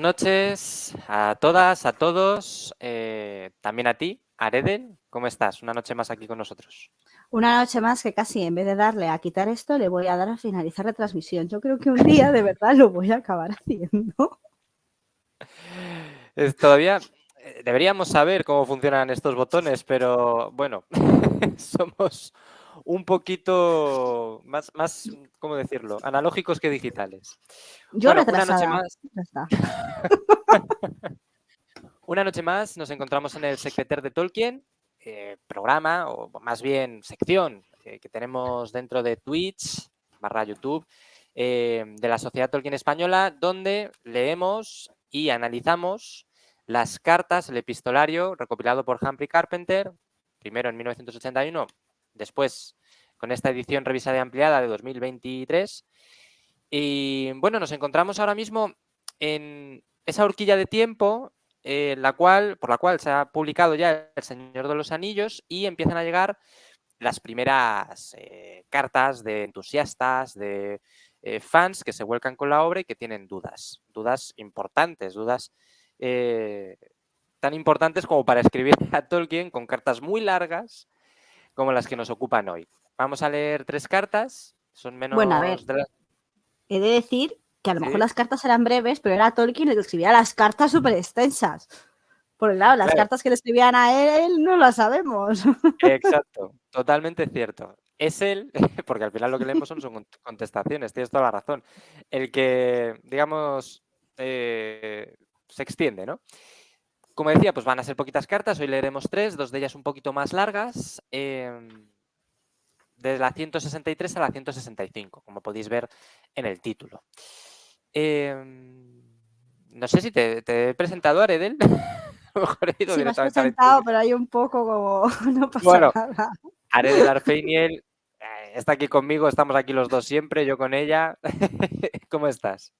noches a todas, a todos, también a ti, Aredel. ¿Cómo estás? Una noche más aquí con nosotros. Una noche más que casi en vez de darle a quitar esto, le voy a dar a finalizar la transmisión. Yo creo que un día de verdad lo voy a acabar haciendo. Todavía deberíamos saber cómo funcionan estos botones, pero bueno, somos un poquito más, ¿cómo decirlo? Analógicos que digitales. Yo Bueno, una noche retrasada. más. Ya está. Una noche más nos encontramos en el Secreter de Tolkien, programa, o más bien sección, que tenemos dentro de Twitch /YouTube, de la Sociedad Tolkien Española, donde leemos y analizamos las cartas, el epistolario recopilado por Humphrey Carpenter, primero en 1981, después con esta edición revisada y ampliada de 2023. Y bueno, nos encontramos ahora mismo en esa horquilla de tiempo por la cual se ha publicado ya El Señor de los Anillos y empiezan a llegar las primeras cartas de entusiastas, de fans que se vuelcan con la obra y que tienen dudas importantes, dudas tan importantes como para escribir a Tolkien con cartas muy largas como las que nos ocupan hoy. Vamos a leer 3 cartas, son Bueno, a ver, menos de las... he de decir que a lo mejor ¿Sí? las cartas eran breves, pero era Tolkien el que escribía las cartas súper extensas. Porque claro, las Claro, cartas que le escribían a él no las sabemos. exacto, totalmente cierto. Es él, porque al final lo que leemos son contestaciones, tienes toda la razón, el que, digamos, se extiende, ¿no? Como decía, pues van a ser poquitas cartas, hoy leeremos 3, 2 de ellas un poquito más largas, de la 163 a la 165, como podéis ver en el título. No sé si te he presentado, Aredel. A lo mejor he ido Sí, me has directamente a la presentado, introducción. pero hay un poco como no pasa Bueno, nada. Aredel Arfeiniel está aquí conmigo, estamos aquí los dos siempre, yo con ella. ¿Cómo estás?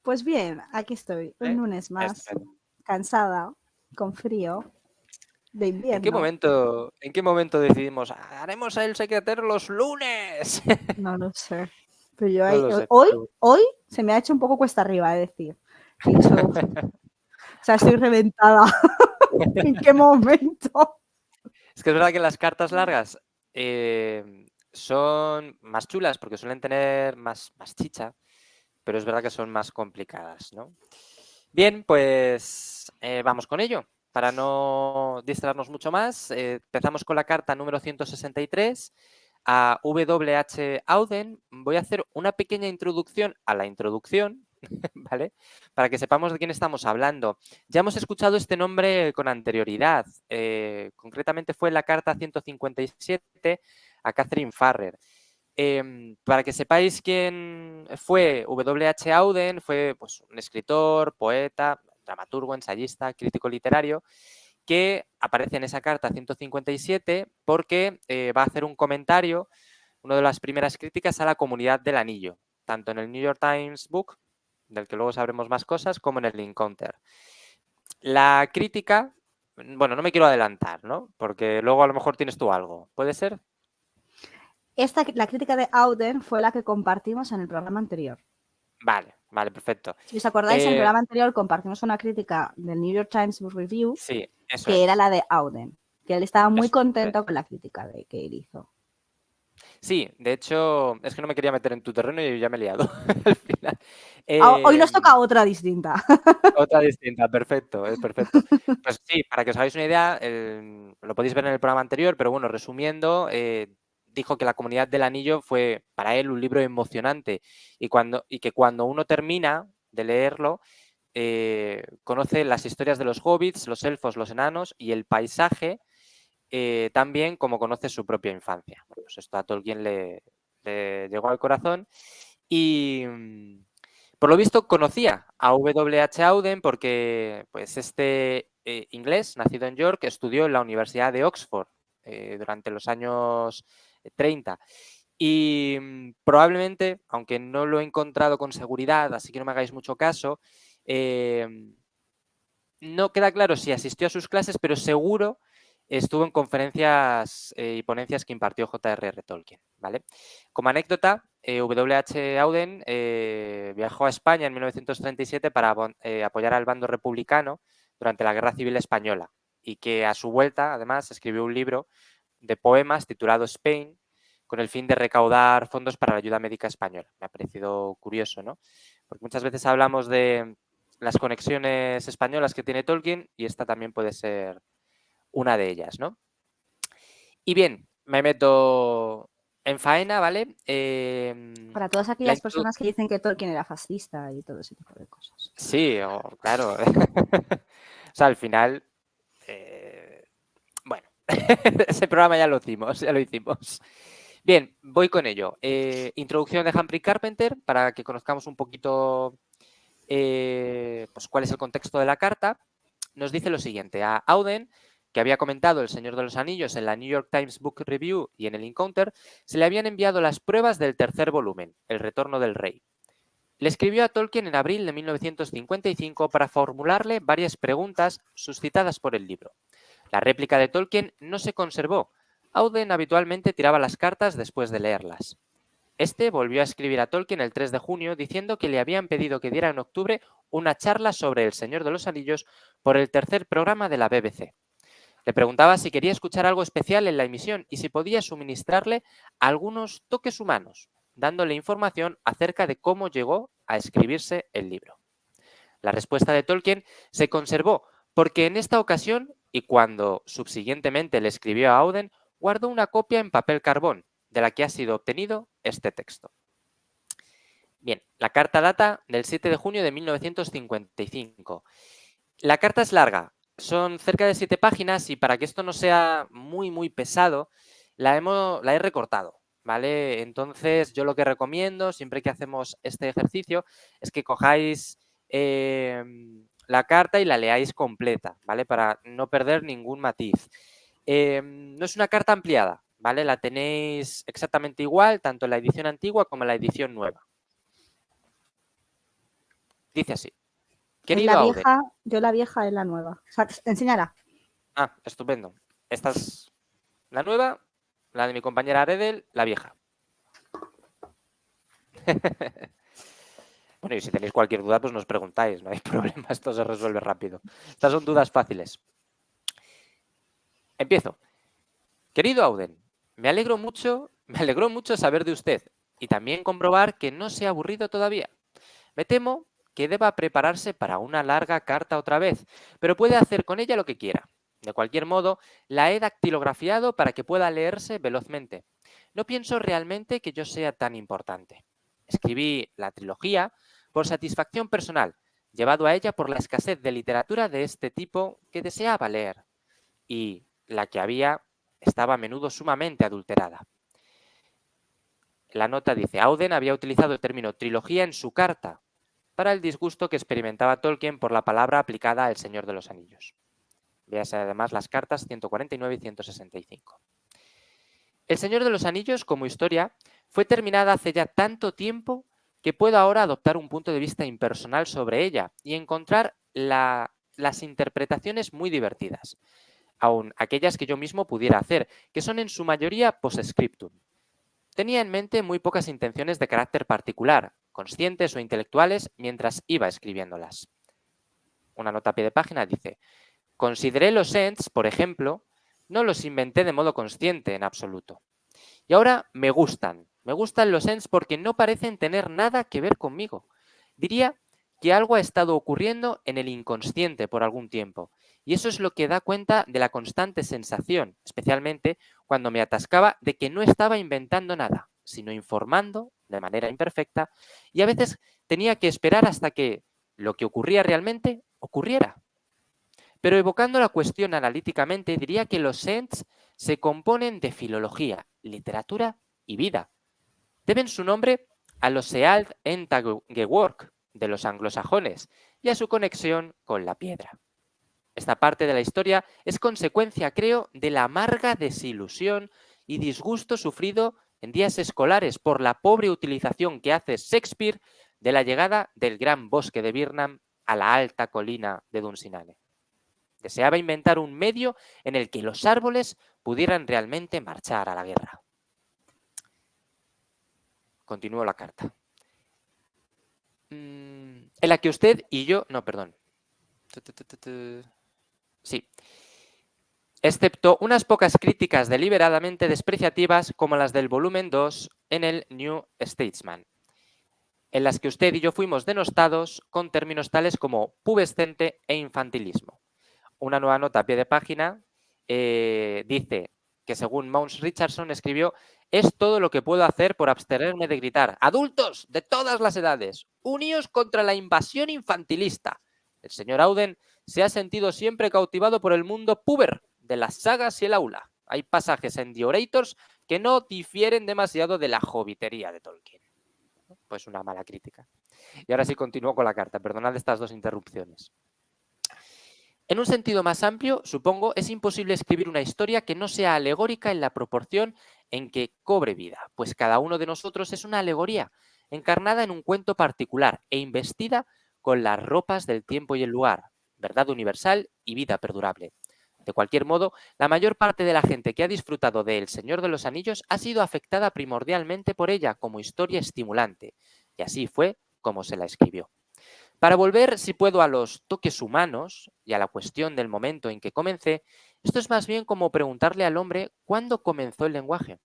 Pues bien, aquí estoy, un lunes más, Estupendo. cansada, con frío, de invierno. En qué momento decidimos, haremos el secretero los lunes? No lo sé. Pero yo No lo sé. hoy se me ha hecho un poco cuesta arriba, es decir. He dicho, "Uf, o sea, estoy reventada. ¿En qué momento? Es que es verdad que las cartas largas son más chulas porque suelen tener más chicha, pero es verdad que son más complicadas, ¿no? Bien, pues vamos con ello. Para no distraernos mucho más, empezamos con la carta número 163 a W.H. Auden. Voy a hacer una pequeña introducción a la introducción, ¿vale? Para que sepamos de quién estamos hablando. Ya hemos escuchado este nombre con anterioridad. Concretamente fue en la carta 157 a Catherine Farrer. Para que sepáis quién fue W.H. Auden, fue pues, un escritor, poeta, dramaturgo, ensayista, crítico literario, que aparece en esa carta 157 porque va a hacer un comentario, una de las primeras críticas a la comunidad del anillo, tanto en el New York Times Book, del que luego sabremos más cosas, como en el Encounter. La crítica, bueno, no me quiero adelantar, ¿no? Porque luego a lo mejor tienes tú algo. ¿Puede ser? La crítica de Auden fue la que compartimos en el programa anterior. Vale, perfecto. Si os acordáis, en el programa anterior compartimos una crítica del New York Times Book Review, Sí, eso que era es. la de Auden, que él estaba muy Eso contento es. con la crítica que él hizo. Sí, de hecho, es que no me quería meter en tu terreno y ya me he liado al final. Hoy nos toca otra distinta. Otra distinta, perfecto, es perfecto. Pues sí, para que os hagáis una idea, lo podéis ver en el programa anterior, pero bueno, resumiendo, dijo que La Comunidad del Anillo fue para él un libro emocionante y que cuando uno termina de leerlo, conoce las historias de los hobbits, los elfos, los enanos y el paisaje tan bien como conoce su propia infancia. Bueno, pues esto a Tolkien le llegó al corazón y por lo visto conocía a W.H. Auden porque pues este inglés, nacido en York, estudió en la Universidad de Oxford durante los años 30. Y probablemente, aunque no lo he encontrado con seguridad, así que no me hagáis mucho caso, no queda claro si asistió a sus clases, pero seguro estuvo en conferencias y ponencias que impartió J.R.R. Tolkien, ¿vale? Como anécdota, W.H. Auden viajó a España en 1937 para apoyar al bando republicano durante la Guerra Civil Española y que a su vuelta, además, escribió un libro de poemas titulado Spain con el fin de recaudar fondos para la ayuda médica española. Me ha parecido curioso, ¿no? Porque muchas veces hablamos de las conexiones españolas que tiene Tolkien y esta también puede ser una de ellas, ¿no? Y bien, me meto en faena, ¿vale? Para todas aquellas personas que dicen que Tolkien era fascista y todo ese tipo de cosas. Sí, claro. O sea, al final, bueno, ese programa ya lo hicimos. Bien, voy con ello. Introducción de Humphrey Carpenter para que conozcamos un poquito pues cuál es el contexto de la carta. Nos dice lo siguiente: a Auden, que había comentado El Señor de los Anillos en la New York Times Book Review y en el Encounter, se le habían enviado las pruebas del tercer volumen, El Retorno del Rey. Le escribió a Tolkien en abril de 1955 para formularle varias preguntas suscitadas por el libro. La réplica de Tolkien no se conservó. Auden habitualmente tiraba las cartas después de leerlas. Este volvió a escribir a Tolkien el 3 de junio diciendo que le habían pedido que diera en octubre una charla sobre El Señor de los Anillos por el tercer programa de la BBC. Le preguntaba si quería escuchar algo especial en la emisión y si podía suministrarle algunos toques humanos, dándole información acerca de cómo llegó a escribirse el libro. La respuesta de Tolkien se conservó porque en esta ocasión, y cuando subsiguientemente le escribió a Auden, guardó una copia en papel carbón, de la que ha sido obtenido este texto. Bien, la carta data del 7 de junio de 1955. La carta es larga, son cerca de 7 páginas y para que esto no sea muy pesado, la he recortado, ¿vale? Entonces yo lo que recomiendo siempre que hacemos este ejercicio es que cojáis la carta y la leáis completa, ¿vale? Para no perder ningún matiz. No es una carta ampliada, ¿vale? La tenéis exactamente igual, tanto en la edición antigua como en la edición nueva. Dice así. Querido Auden. Yo la vieja es la nueva. O sea, enséñala. Ah, estupendo. Esta es la nueva, la de mi compañera Aredel, la vieja. Bueno, y si tenéis cualquier duda, pues nos preguntáis, no hay problema, esto se resuelve rápido. Estas son dudas fáciles. Empiezo. Querido Auden, me alegró mucho saber de usted y también comprobar que no se ha aburrido todavía. Me temo que deba prepararse para una larga carta otra vez, pero puede hacer con ella lo que quiera. De cualquier modo, la he dactilografiado para que pueda leerse velozmente. No pienso realmente que yo sea tan importante. Escribí la trilogía por satisfacción personal, llevado a ella por la escasez de literatura de este tipo que deseaba leer, y la que había estaba a menudo sumamente adulterada. La nota dice: Auden había utilizado el término trilogía en su carta para el disgusto que experimentaba Tolkien por la palabra aplicada al Señor de los Anillos. Véase además las cartas 149 y 165. El Señor de los Anillos, como historia, fue terminada hace ya tanto tiempo que puedo ahora adoptar un punto de vista impersonal sobre ella y encontrar las interpretaciones muy divertidas, aun aquellas que yo mismo pudiera hacer, que son en su mayoría post-scriptum. Tenía en mente muy pocas intenciones de carácter particular, conscientes o intelectuales, mientras iba escribiéndolas. Una nota a pie de página dice: consideré los Ents, por ejemplo, no los inventé de modo consciente en absoluto. Y ahora me gustan los Ents porque no parecen tener nada que ver conmigo. Diría que algo ha estado ocurriendo en el inconsciente por algún tiempo, y eso es lo que da cuenta de la constante sensación, especialmente cuando me atascaba de que no estaba inventando nada, sino informando de manera imperfecta, y a veces tenía que esperar hasta que lo que ocurría realmente ocurriera. Pero evocando la cuestión analíticamente, diría que los Ents se componen de filología, literatura y vida. Deben su nombre a los Eald Entagework de los anglosajones y a su conexión con la piedra. Esta parte de la historia es consecuencia, creo, de la amarga desilusión y disgusto sufrido en días escolares por la pobre utilización que hace Shakespeare de la llegada del gran bosque de Birnam a la alta colina de Dunsinane. Deseaba inventar un medio en el que los árboles pudieran realmente marchar a la guerra. continúo la carta. En la que usted y yo... No, perdón. Sí. Excepto unas pocas críticas deliberadamente despreciativas como las del volumen 2 en el New Statesman, en las que usted y yo fuimos denostados con términos tales como pubescente e infantilismo. Una nueva nota a pie de página dice que según Mount Richardson escribió: es todo lo que puedo hacer por abstenerme de gritar: adultos de todas las edades, uníos contra la invasión infantilista. El señor Auden se ha sentido siempre cautivado por el mundo puber de las sagas y el aula. Hay pasajes en The Orators que no difieren demasiado de la jovitería de Tolkien. Pues una mala crítica. Y ahora sí continúo con la carta. Perdonad estas dos interrupciones. En un sentido más amplio, supongo, es imposible escribir una historia que no sea alegórica en la proporción en que cobre vida, pues cada uno de nosotros es una alegoría, encarnada en un cuento particular e investida con las ropas del tiempo y el lugar, verdad universal y vida perdurable. De cualquier modo, la mayor parte de la gente que ha disfrutado de El Señor de los Anillos ha sido afectada primordialmente por ella como historia estimulante, y así fue como se la escribió. Para volver, si puedo, a los toques humanos y a la cuestión del momento en que comencé, esto es más bien como preguntarle al hombre cuándo comenzó el lenguaje.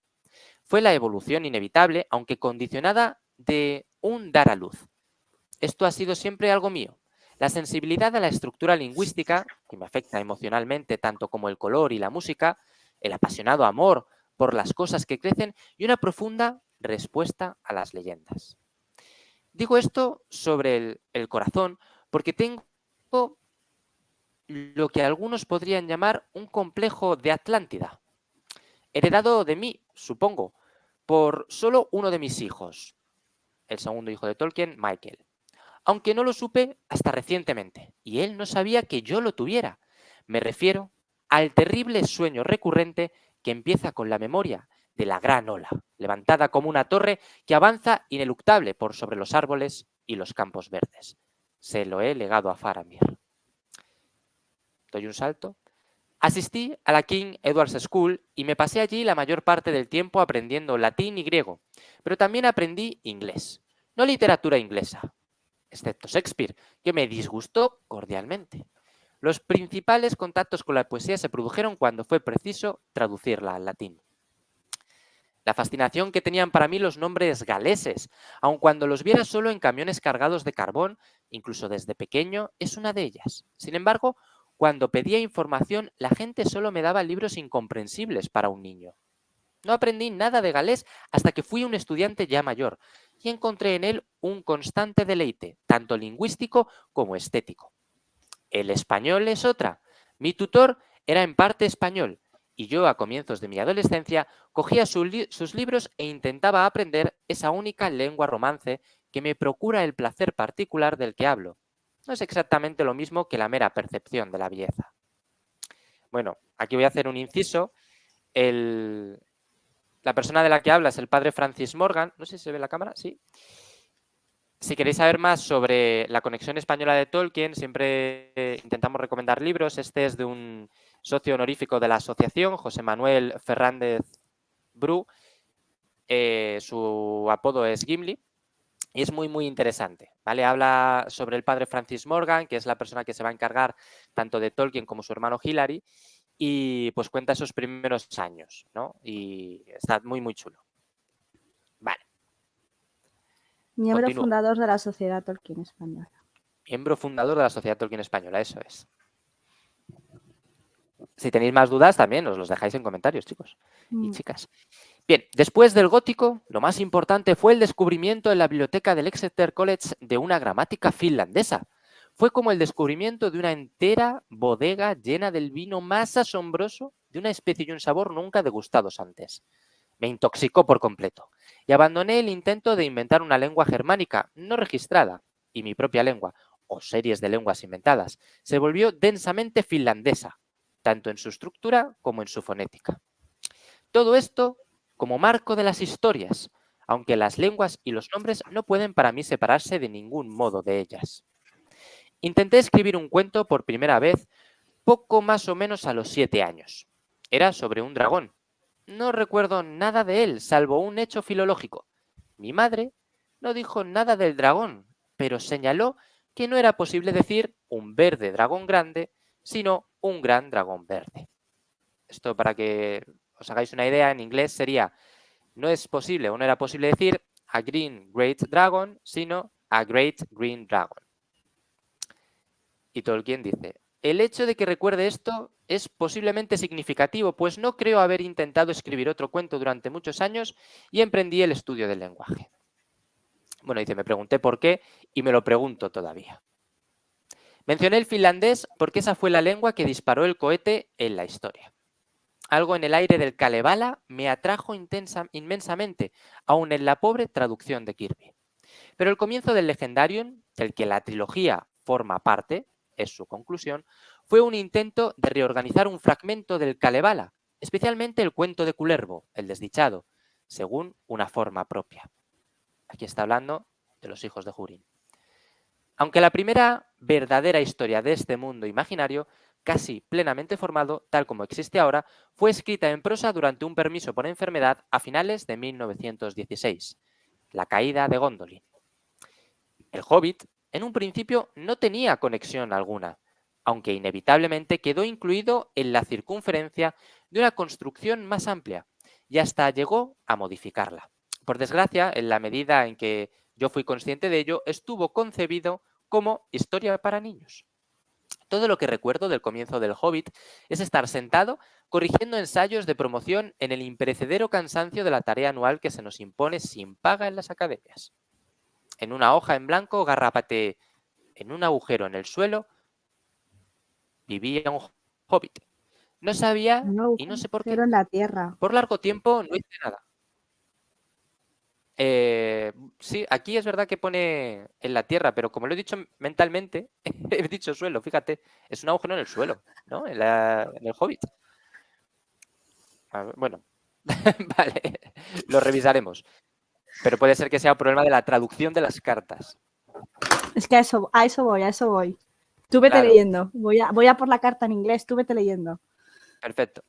Fue la evolución inevitable, aunque condicionada de un dar a luz. Esto ha sido siempre algo mío. La sensibilidad a la estructura lingüística, que me afecta emocionalmente tanto como el color y la música, el apasionado amor por las cosas que crecen y una profunda respuesta a las leyendas. Digo esto sobre el corazón porque tengo lo que algunos podrían llamar un complejo de Atlántida, heredado de mí, supongo, por solo uno de mis hijos, el segundo hijo de Tolkien, Michael. Aunque no lo supe hasta recientemente, y él no sabía que yo lo tuviera. Me refiero al terrible sueño recurrente que empieza con la memoria de la gran ola, levantada como una torre que avanza ineluctable por sobre los árboles y los campos verdes. Se lo he legado a Faramir. Doy un salto. Asistí a la King Edward's School y me pasé allí la mayor parte del tiempo aprendiendo latín y griego, pero también aprendí inglés, no literatura inglesa, excepto Shakespeare, que me disgustó cordialmente. Los principales contactos con la poesía se produjeron cuando fue preciso traducirla al latín. La fascinación que tenían para mí los nombres galeses, aun cuando los viera solo en camiones cargados de carbón, incluso desde pequeño, es una de ellas. Sin embargo, cuando pedía información, la gente solo me daba libros incomprensibles para un niño. No aprendí nada de galés hasta que fui un estudiante ya mayor y encontré en él un constante deleite, tanto lingüístico como estético. El español es otra. Mi tutor era en parte español y yo, a comienzos de mi adolescencia, cogía sus libros e intentaba aprender esa única lengua romance que me procura el placer particular del que hablo. No es exactamente lo mismo que la mera percepción de la belleza. Bueno, aquí voy a hacer un inciso. La persona de la que habla es el padre Francis Morgan. No sé si se ve la cámara, sí. Si queréis saber más sobre la conexión española de Tolkien, siempre intentamos recomendar libros. Este es de un socio honorífico de la asociación, José Manuel Fernández Bru. Su apodo es Gimli. Y es muy, muy interesante, ¿vale? Habla sobre el padre Francis Morgan, que es la persona que se va a encargar tanto de Tolkien como su hermano Hilary, y pues cuenta esos primeros años, ¿no? Y está muy, muy chulo. Vale. Miembro Continúo. fundador de la Sociedad Tolkien Española. Miembro fundador de la Sociedad Tolkien Española, eso es. Si tenéis más dudas, también os los dejáis en comentarios, chicos y chicas. Bien, después del gótico, lo más importante fue el descubrimiento en la biblioteca del Exeter College de una gramática finlandesa. Fue como el descubrimiento de una entera bodega llena del vino más asombroso de una especie y un sabor nunca degustados antes. Me intoxicó por completo y abandoné el intento de inventar una lengua germánica no registrada y mi propia lengua, o series de lenguas inventadas, se volvió densamente finlandesa, tanto en su estructura como en su fonética. Todo esto como marco de las historias, aunque las lenguas y los nombres no pueden para mí separarse de ningún modo de ellas. Intenté escribir un cuento por primera vez poco más o menos a los 7 años. Era sobre un dragón. No recuerdo nada de él, salvo un hecho filológico. Mi madre no dijo nada del dragón, pero señaló que no era posible decir un verde dragón grande, sino un gran dragón verde. Esto, para que os hagáis una idea, en inglés sería: no es posible o no era posible decir a green great dragon, sino a great green dragon. Y Tolkien dice: el hecho de que recuerde esto es posiblemente significativo, pues no creo haber intentado escribir otro cuento durante muchos años y emprendí el estudio del lenguaje. Bueno, dice, me pregunté por qué y me lo pregunto todavía. Mencioné el finlandés porque esa fue la lengua que disparó el cohete en la historia. Algo en el aire del Kalevala me atrajo inmensamente, aun en la pobre traducción de Kirby. Pero el comienzo del Legendarium, del que la trilogía forma parte, es su conclusión, fue un intento de reorganizar un fragmento del Kalevala, especialmente el cuento de Kullervo, el desdichado, según una forma propia. Aquí está hablando de los hijos de Húrin. Aunque la primera verdadera historia de este mundo imaginario, casi plenamente formado, tal como existe ahora, fue escrita en prosa durante un permiso por enfermedad a finales de 1916, La caída de Gondolin. El Hobbit, en un principio, no tenía conexión alguna, aunque inevitablemente quedó incluido en la circunferencia de una construcción más amplia, y hasta llegó a modificarla. Por desgracia, en la medida en que yo fui consciente de ello, estuvo concebido como historia para niños. Todo lo que recuerdo del comienzo del Hobbit es estar sentado corrigiendo ensayos de promoción en el imperecedero cansancio de la tarea anual que se nos impone sin paga en las academias. En una hoja en blanco garrapateé: en un agujero en el suelo vivía un hobbit. No sabía Un y no sé por qué. agujero en la tierra. Por largo tiempo no hice nada. Sí, aquí es verdad que pone en la tierra, pero como lo he dicho mentalmente, he dicho suelo, fíjate, es un agujero en el suelo, ¿no? En el Hobbit. A ver, bueno, vale, lo revisaremos. Pero puede ser que sea un problema de la traducción de las cartas. Es que a eso voy. Tú vete Claro. leyendo. Voy a por la carta en inglés, tú vete leyendo. Perfecto.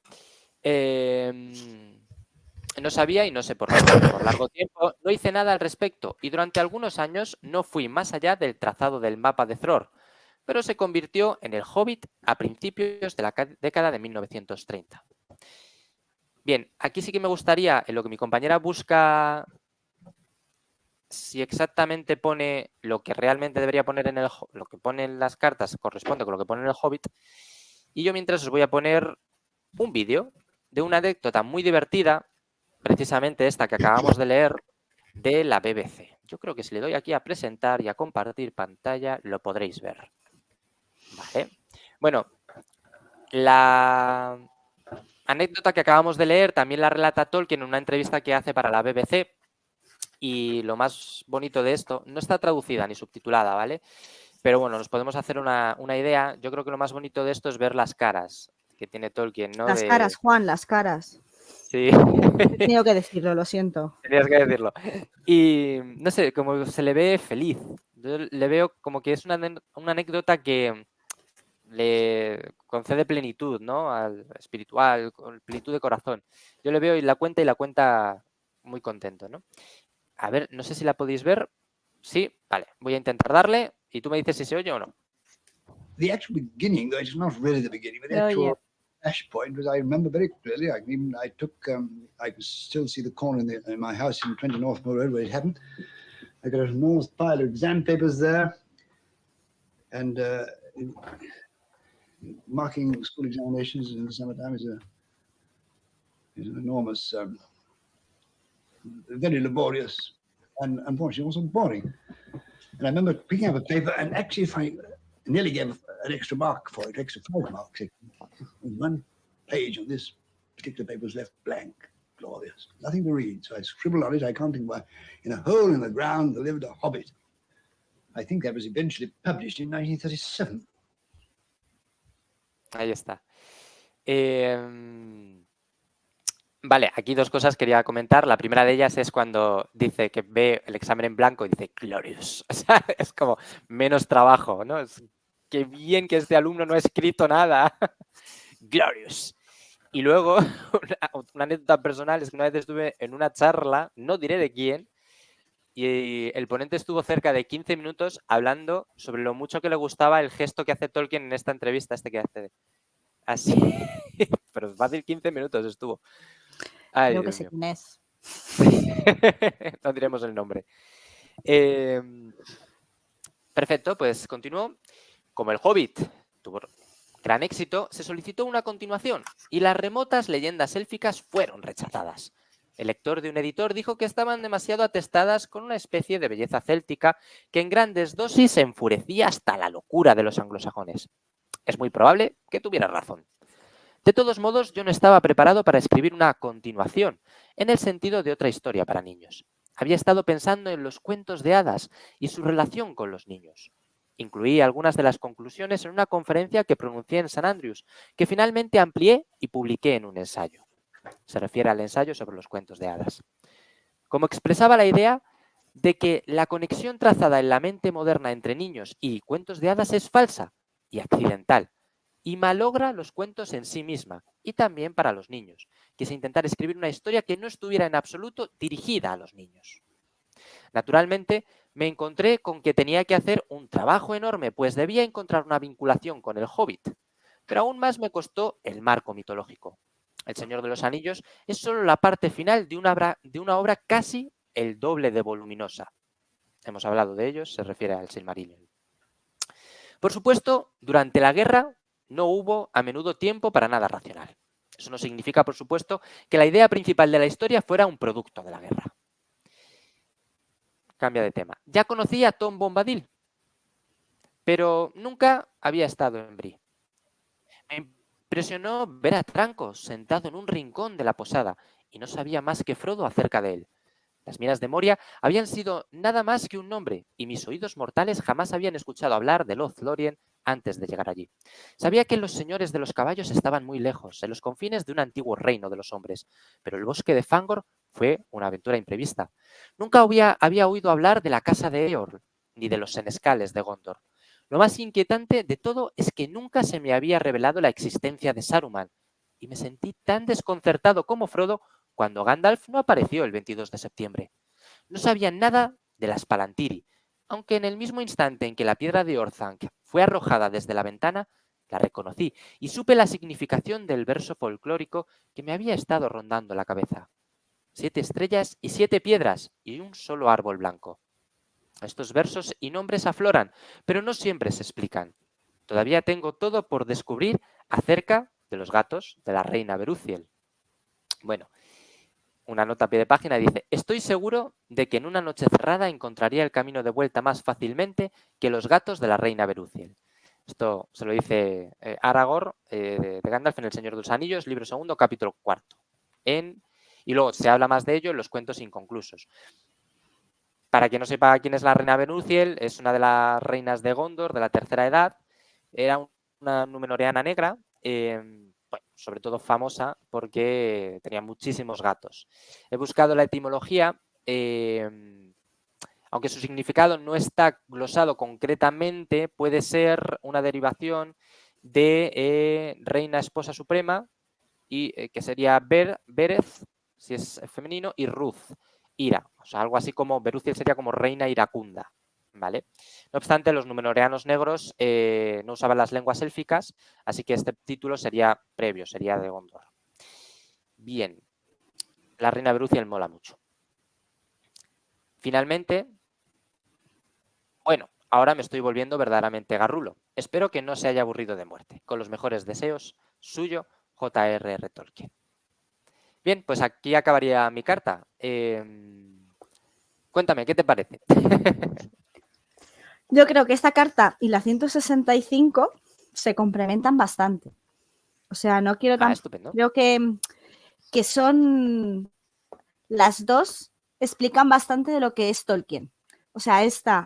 No sabía y no sé por qué. Por largo tiempo no hice nada al respecto y durante algunos años no fui más allá del trazado del mapa de Thror, pero se convirtió en el Hobbit a principios de la década de 1930. Bien, aquí sí que me gustaría, en lo que mi compañera busca, si exactamente pone lo que realmente debería poner en lo que pone en las cartas corresponde con lo que pone en el Hobbit, y yo mientras os voy a poner un vídeo de una anécdota muy divertida, precisamente esta que acabamos de leer, de la BBC. Yo creo que si le doy aquí a presentar y a compartir pantalla, lo podréis ver. Vale. Bueno, la anécdota que acabamos de leer también la relata Tolkien en una entrevista que hace para la BBC. Y lo más bonito de esto, no está traducida ni subtitulada, ¿vale? Pero bueno, nos podemos hacer una idea. Yo creo que lo más bonito de esto es ver las caras que tiene Tolkien, ¿no? Las caras, Juan, las caras. Sí. He tenido que decirlo, lo siento. Tenías que decirlo. Y no sé, como se le ve feliz. Yo le veo como que es una anécdota que le concede plenitud, ¿no? Al espiritual, con plenitud de corazón. Yo le veo y la cuenta muy contento, ¿no? A ver, no sé si la podéis ver. Sí, vale. Voy a intentar darle y tú me dices si se oye o no. The actual beginning, though it's not really the beginning, but the actual flashpoint was, I remember very clearly. I can still see the corner in my house in 20 Northmore Road where it happened. I got an enormous pile of exam papers there, and marking school examinations in the summertime is an enormous, very laborious, and unfortunately also boring. And I remember picking up a paper, and actually, if I nearly gave an extra mark for it, extra 5 marks. One page on this particular paper was left blank. Glorious. Nothing to read. So I scribbled on it. I can't think why. In a hole in the ground there lived a hobbit. I think that was eventually published in 1937. Ahí está. Vale, aquí dos cosas quería comentar. La primera de ellas es cuando dice que ve el examen en blanco y dice glorious. O sea, es como menos trabajo, ¿no? Es que bien que este alumno no ha escrito nada. Glorious. Y luego, una anécdota personal es que una vez estuve en una charla, no diré de quién, y el ponente estuvo cerca de 15 minutos hablando sobre lo mucho que le gustaba el gesto que hace Tolkien en esta entrevista, que hace así, pero fácil 15 minutos estuvo. Ay, Creo que Dios sé mío. quién es. No diremos el nombre. Perfecto, pues continúo. Como El Hobbit tuvo gran éxito, se solicitó una continuación y las remotas leyendas élficas fueron rechazadas. El lector de un editor dijo que estaban demasiado atestadas con una especie de belleza céltica que en grandes dosis enfurecía hasta la locura de los anglosajones. Es muy probable que tuviera razón. De todos modos, yo no estaba preparado para escribir una continuación, en el sentido de otra historia para niños. Había estado pensando en los cuentos de hadas y su relación con los niños. Incluí algunas de las conclusiones en una conferencia que pronuncié en St. Andrews, que finalmente amplié y publiqué en un ensayo. Se refiere al ensayo sobre los cuentos de hadas. Como expresaba la idea de que la conexión trazada en la mente moderna entre niños y cuentos de hadas es falsa y accidental, y malogra los cuentos en sí misma, y también para los niños. Quise intentar escribir una historia que no estuviera en absoluto dirigida a los niños. Naturalmente, me encontré con que tenía que hacer un trabajo enorme, pues debía encontrar una vinculación con el Hobbit, pero aún más me costó el marco mitológico. El Señor de los Anillos es solo la parte final de una obra casi el doble de voluminosa. Hemos hablado de ellos, se refiere al Silmarillion. Por supuesto, durante la guerra no hubo a menudo tiempo para nada racional. Eso no significa, por supuesto, que la idea principal de la historia fuera un producto de la guerra. Cambia de tema. Ya conocía a Tom Bombadil, pero nunca había estado en Bree. Me impresionó ver a Trancos sentado en un rincón de la posada y no sabía más que Frodo acerca de él. Las minas de Moria habían sido nada más que un nombre y mis oídos mortales jamás habían escuchado hablar de Lothlórien antes de llegar allí. Sabía que los señores de los caballos estaban muy lejos, en los confines de un antiguo reino de los hombres, pero el bosque de Fangor fue una aventura imprevista. Nunca había oído hablar de la casa de Eorl, ni de los senescales de Gondor. Lo más inquietante de todo es que nunca se me había revelado la existencia de Saruman, y me sentí tan desconcertado como Frodo cuando Gandalf no apareció el 22 de septiembre. No sabía nada de las Palantiri, aunque en el mismo instante en que la piedra de Orthanc fue arrojada desde la ventana, la reconocí y supe la significación del verso folclórico que me había estado rondando la cabeza. 7 estrellas y 7 piedras y un solo árbol blanco. Estos versos y nombres afloran, pero no siempre se explican. Todavía tengo todo por descubrir acerca de los gatos de la reina Beruthiel. Bueno, una nota a pie de página dice: estoy seguro de que en una noche cerrada encontraría el camino de vuelta más fácilmente que los gatos de la reina Beruthiel. Esto se lo dice Aragorn de Gandalf en El Señor de los Anillos, libro segundo, capítulo cuarto. Y luego se habla más de ello en los cuentos inconclusos. Para quien no sepa quién es la reina Beruthiel, es una de las reinas de Gondor de la tercera edad. Era una númenoreana negra, bueno, sobre todo famosa porque tenía muchísimos gatos. He buscado la etimología, aunque su significado no está glosado concretamente, puede ser una derivación de reina esposa suprema, y que sería Bereth, si es femenino, y Ruth, ira. O sea, algo así como Beruthiel sería como reina iracunda, ¿vale? No obstante, los númenoreanos negros no usaban las lenguas élficas, así que este título sería previo, sería de Gondor. Bien, la reina Beruthiel mola mucho. Finalmente, bueno, ahora me estoy volviendo verdaderamente garrulo. Espero que no se haya aburrido de muerte. Con los mejores deseos, suyo, J.R.R. Tolkien. Bien, pues aquí acabaría mi carta. Cuéntame, ¿qué te parece? Yo creo que esta carta y la 165 se complementan bastante. O sea, no quiero tan... Estupendo. Creo que son... Las dos explican bastante de lo que es Tolkien. O sea,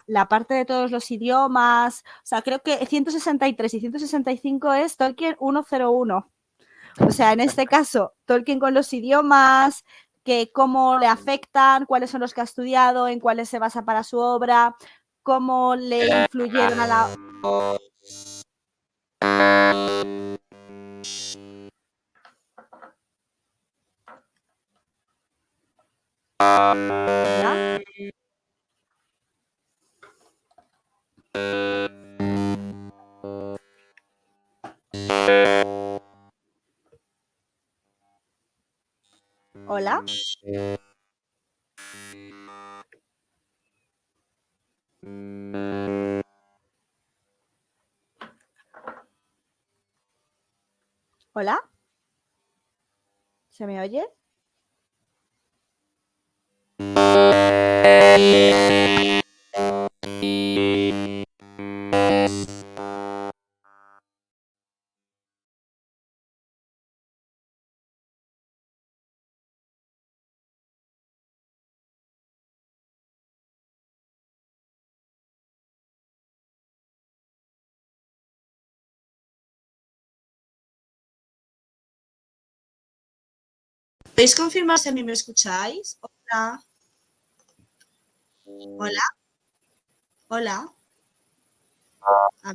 la parte de todos los idiomas. O sea, creo que 163 y 165 es Tolkien 101. O sea, en este caso, Tolkien con los idiomas, que cómo le afectan, cuáles son los que ha estudiado, en cuáles se basa para su obra, cómo le influyeron a la... ¿Ya? Hola. Hola. ¿Se me oye? ¿Podéis confirmar si a mí me escucháis? Hola. Hola. Hola. Ah,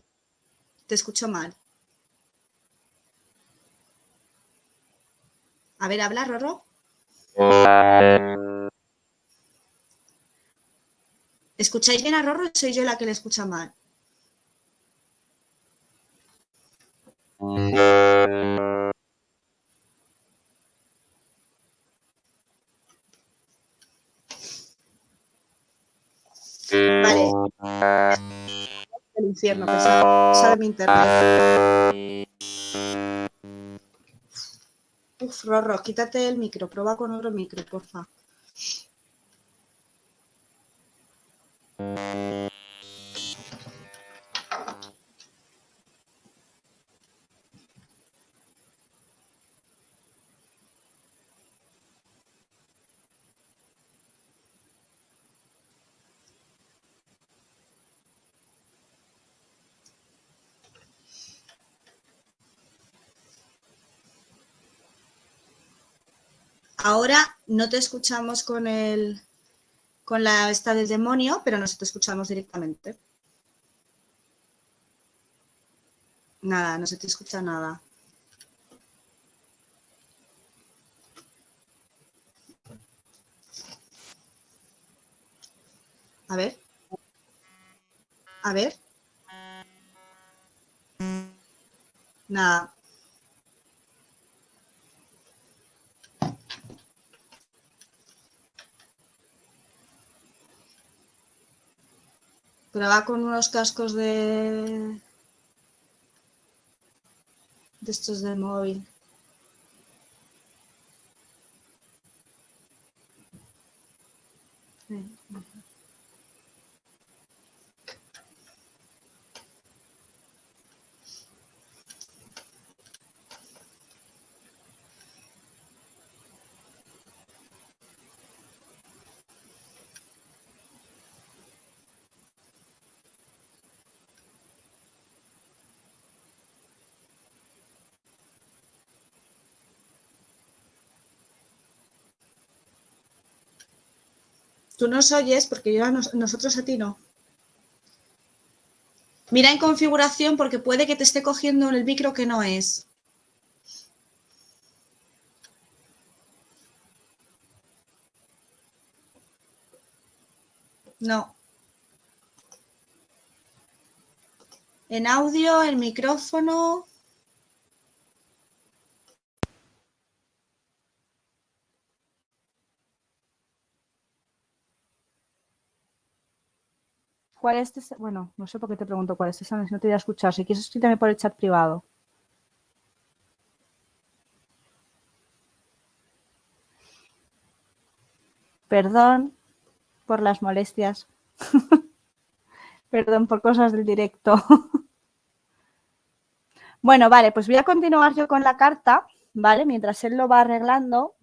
te escucho mal. A ver, habla, Rorro. ¿Escucháis bien a Rorro o soy yo la que le escucha mal? Vale. El infierno, que sea de mi internet. Uf, Rorro, quítate el micro, prueba con otro micro, porfa. Ahora no te escuchamos con la esta del demonio, pero no te escuchamos directamente. Nada, no se te escucha nada. A ver. A ver. Nada. Prueba con unos cascos de estos de móvil. Tú nos oyes porque yo nosotros a ti no. Mira en configuración porque puede que te esté cogiendo en el micro que no es. No. En audio, el micrófono. ¿Cuál es este? Bueno, no sé por qué te pregunto cuál es esa, no te voy a escuchar. Si quieres, escríbeme por el chat privado. Perdón por las molestias. Perdón por cosas del directo. Bueno, vale, pues voy a continuar yo con la carta, ¿vale? Mientras él lo va arreglando.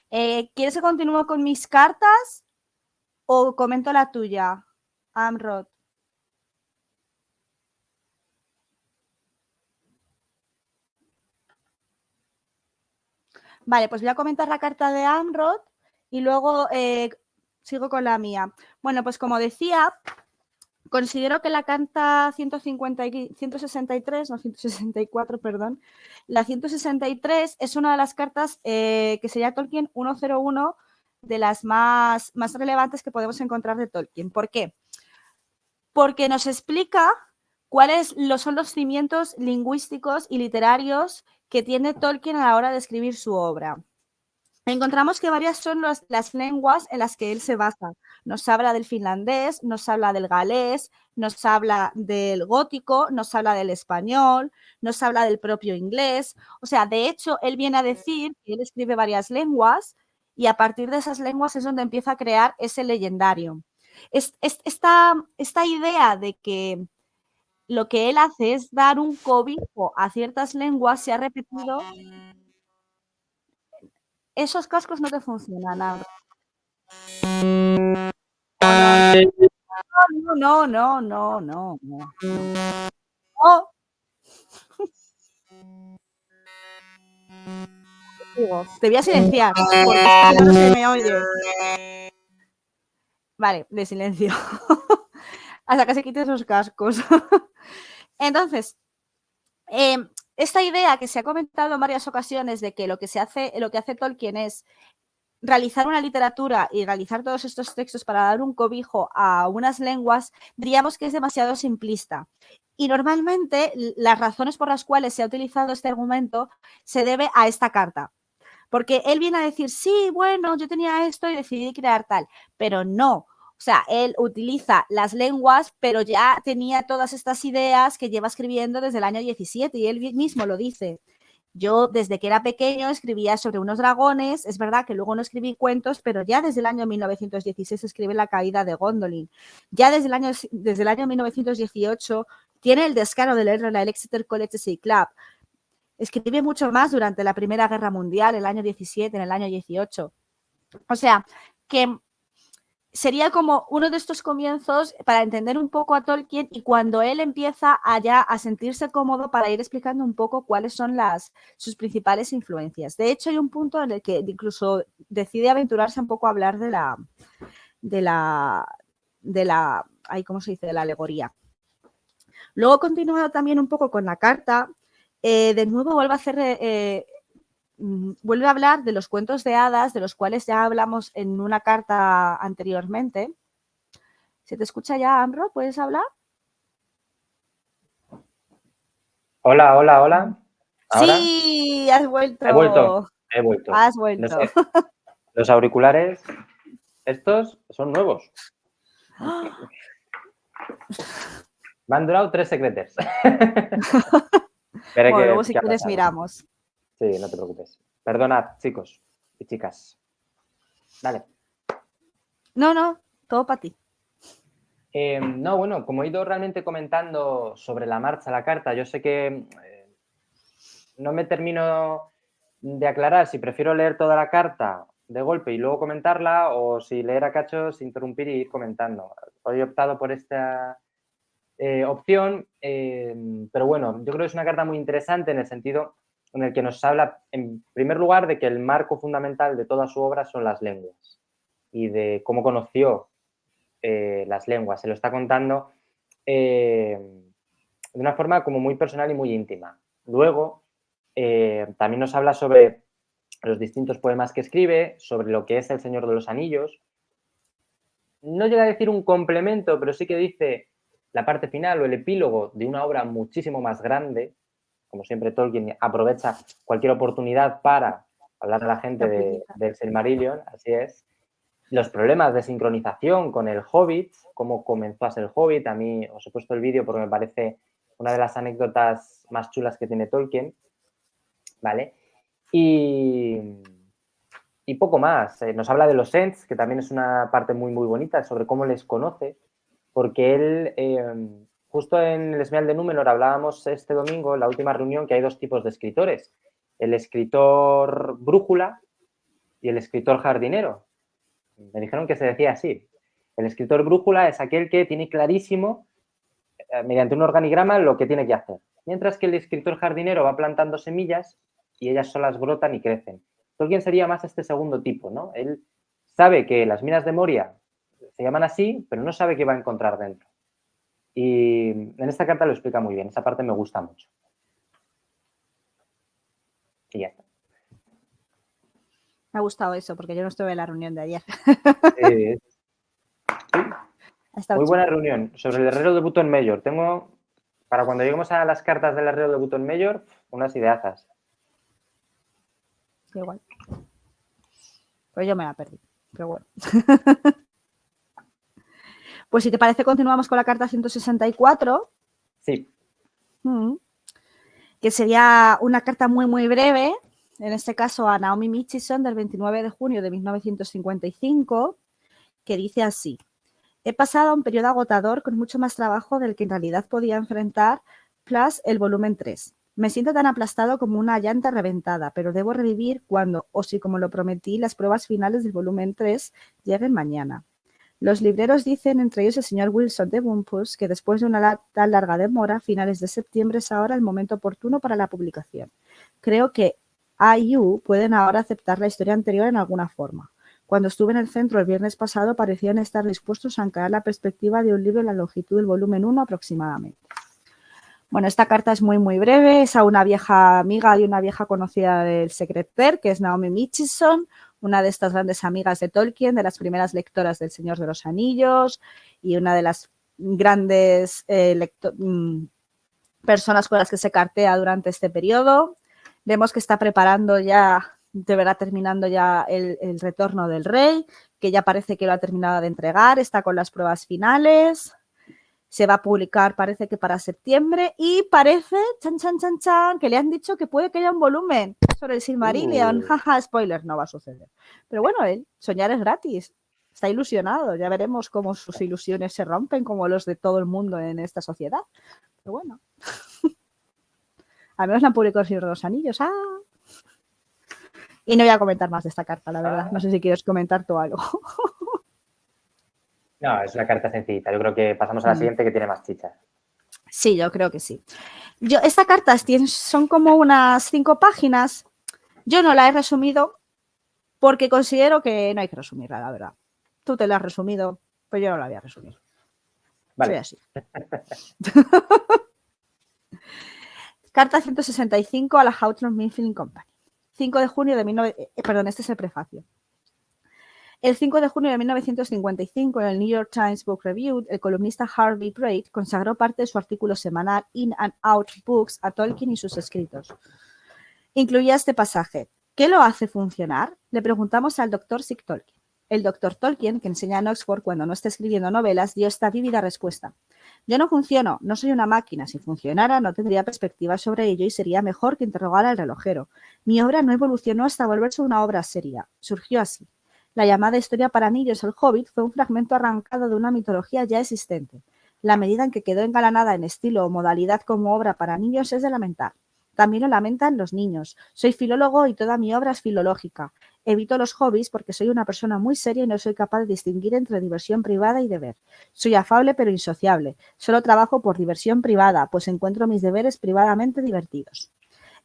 ¿Quieres que continúe con mis cartas o comento la tuya, Amrod? Vale, pues voy a comentar la carta de Amrod y luego sigo con la mía. Bueno, pues como decía, considero que la carta 163, no 164, perdón, la 163 es una de las cartas que sería Tolkien 101 de las más relevantes que podemos encontrar de Tolkien. ¿Por qué? Porque nos explica cuáles son los cimientos lingüísticos y literarios que tiene Tolkien a la hora de escribir su obra. encontramos que varias son las lenguas en las que él se basa. Nos habla del finlandés, nos habla del galés, nos habla del gótico, nos habla del español, nos habla del propio inglés. O sea, de hecho, él viene a decir que él escribe varias lenguas y a partir de esas lenguas es donde empieza a crear ese legendario. Esta idea de que lo que él hace es dar un cobijo a ciertas lenguas se ha repetido. Esos cascos no te funcionan, Abro. No. Digo, te voy a silenciar, porque es que si no, no se me oye. Vale, de silencio. Hasta que se quiten los cascos. Entonces, esta idea que se ha comentado en varias ocasiones de que lo que hace Tolkien es realizar una literatura y realizar todos estos textos para dar un cobijo a unas lenguas, diríamos que es demasiado simplista. Y normalmente las razones por las cuales se ha utilizado este argumento se debe a esta carta. Porque él viene a decir, sí, bueno, yo tenía esto y decidí crear tal, pero no. O sea, él utiliza las lenguas, pero ya tenía todas estas ideas que lleva escribiendo desde el año 17 y él mismo lo dice. Yo desde que era pequeño escribía sobre unos dragones, es verdad que luego no escribí cuentos, pero ya desde el año 1916 escribe La caída de Gondolin. Ya desde el año 1918 tiene el descaro de leer la Exeter College Club. Escribe mucho más durante la Primera Guerra Mundial, el año 17, en el año 18. O sea, que sería como uno de estos comienzos para entender un poco a Tolkien y cuando él empieza allá a sentirse cómodo para ir explicando un poco cuáles son sus principales influencias. De hecho, hay un punto en el que incluso decide aventurarse un poco a hablar de la ¿cómo se dice? De la alegoría. Luego continúa también un poco con la carta. De nuevo vuelve a hablar de los cuentos de hadas, de los cuales ya hablamos en una carta anteriormente. ¿Se te escucha ya, Ambro? ¿Puedes hablar? Hola. ¿Ahora? Sí, has vuelto. He vuelto. Has vuelto. Los auriculares, estos son nuevos. Me han durado 3 secretes. Bueno, luego si quieres miramos. Sí, no te preocupes. Perdonad, chicos y chicas. Dale. No, todo para ti. No, bueno, como he ido realmente comentando sobre la marcha la carta, yo sé que no me termino de aclarar si prefiero leer toda la carta de golpe y luego comentarla o si leer a cachos, interrumpir y ir comentando. Hoy he optado por esta opción, pero bueno, yo creo que es una carta muy interesante en el sentido en el que nos habla, en primer lugar, de que el marco fundamental de toda su obra son las lenguas y de cómo conoció las lenguas. Se lo está contando de una forma como muy personal y muy íntima. Luego, también nos habla sobre los distintos poemas que escribe, sobre lo que es El Señor de los Anillos. No llega a decir un complemento, pero sí que dice la parte final o el epílogo de una obra muchísimo más grande. Como siempre, Tolkien aprovecha cualquier oportunidad para hablar a la gente del Silmarillion, así es. Los problemas de sincronización con el Hobbit, cómo comenzó a ser el Hobbit. A mí os he puesto el vídeo porque me parece una de las anécdotas más chulas que tiene Tolkien, ¿vale? Y poco más. Nos habla de los Ents, que también es una parte muy, muy bonita sobre cómo les conoce, porque él, justo en el Esmeralda de Númenor hablábamos este domingo, en la última reunión, que hay 2 tipos de escritores. El escritor brújula y el escritor jardinero. Me dijeron que se decía así. El escritor brújula es aquel que tiene clarísimo, mediante un organigrama, lo que tiene que hacer. Mientras que el escritor jardinero va plantando semillas y ellas solas brotan y crecen. Tolkien sería más este segundo tipo, ¿no? Él sabe que las minas de Moria se llaman así, pero no sabe qué va a encontrar dentro. Y en esta carta lo explica muy bien. Esa parte me gusta mucho. Y ya está. Me ha gustado eso, porque yo no estuve en la reunión de ayer. Muy buena reunión. Sobre el herrero de Button Mayor. Tengo, para cuando lleguemos a las cartas del herrero de Button Mayor, unas ideazas. Igual. Pues yo me la perdí, pero bueno. Pues si te parece, continuamos con la carta 164. Sí. Que sería una carta muy, muy breve, en este caso a Naomi Mitchison, del 29 de junio de 1955, que dice así: he pasado un periodo agotador con mucho más trabajo del que en realidad podía enfrentar, plus el volumen 3. Me siento tan aplastado como una llanta reventada, pero debo revivir cuando, o si como lo prometí, las pruebas finales del volumen 3 lleguen mañana. Los libreros dicen, entre ellos el señor Wilson de Bumpus, que después de una tan larga demora, finales de septiembre es ahora el momento oportuno para la publicación. Creo que IU pueden ahora aceptar la historia anterior en alguna forma. Cuando estuve en el centro el viernes pasado, parecían estar dispuestos a encarar la perspectiva de un libro en la longitud del volumen 1 aproximadamente. Bueno, esta carta es muy, muy breve. Es a una vieja amiga y una vieja conocida del Secretary, que es Naomi Mitchison, una de estas grandes amigas de Tolkien, de las primeras lectoras del Señor de los Anillos y una de las grandes personas con las que se cartea durante este periodo. Vemos que está preparando ya, deberá terminando ya el retorno del rey, que ya parece que lo ha terminado de entregar, está con las pruebas finales. Se va a publicar, parece que para septiembre, y parece, que le han dicho que puede que haya un volumen sobre el Silmarillion. Jaja, spoiler, no va a suceder. Pero bueno, soñar es gratis. Está ilusionado. Ya veremos cómo sus ilusiones se rompen, como los de todo el mundo en esta sociedad. Pero bueno. Al menos la han publicado el Señor de los Anillos. ¡Ah! Y no voy a comentar más de esta carta, la verdad. No sé si quieres comentar tú algo. No, es una carta sencillita. Yo creo que pasamos a la siguiente, que tiene más chicha. Sí, yo creo que sí. Esta carta son como unas 5 páginas. Yo no la he resumido porque considero que no hay que resumirla, la verdad. Tú te la has resumido, pues yo no la voy a resumir. Vale. Soy así. Carta 165 a la Houghton Mifflin Company. 5 de junio de 19... Perdón, este es el prefacio. El 5 de junio de 1955, en el New York Times Book Review, el columnista Harvey Braid consagró parte de su artículo semanal In and Out Books a Tolkien y sus escritos. Incluía este pasaje. ¿Qué lo hace funcionar? Le preguntamos al Dr. Sig Tolkien. El Dr. Tolkien, que enseña en Oxford cuando no está escribiendo novelas, dio esta vívida respuesta. Yo no funciono, no soy una máquina. Si funcionara, no tendría perspectiva sobre ello y sería mejor que interrogara al relojero. Mi obra no evolucionó hasta volverse una obra seria. Surgió así. La llamada historia para niños, El Hobbit, fue un fragmento arrancado de una mitología ya existente. La medida en que quedó engalanada en estilo o modalidad como obra para niños es de lamentar. También lo lamentan los niños. Soy filólogo y toda mi obra es filológica. Evito los hobbies porque soy una persona muy seria y no soy capaz de distinguir entre diversión privada y deber. Soy afable pero insociable. Solo trabajo por diversión privada, pues encuentro mis deberes privadamente divertidos.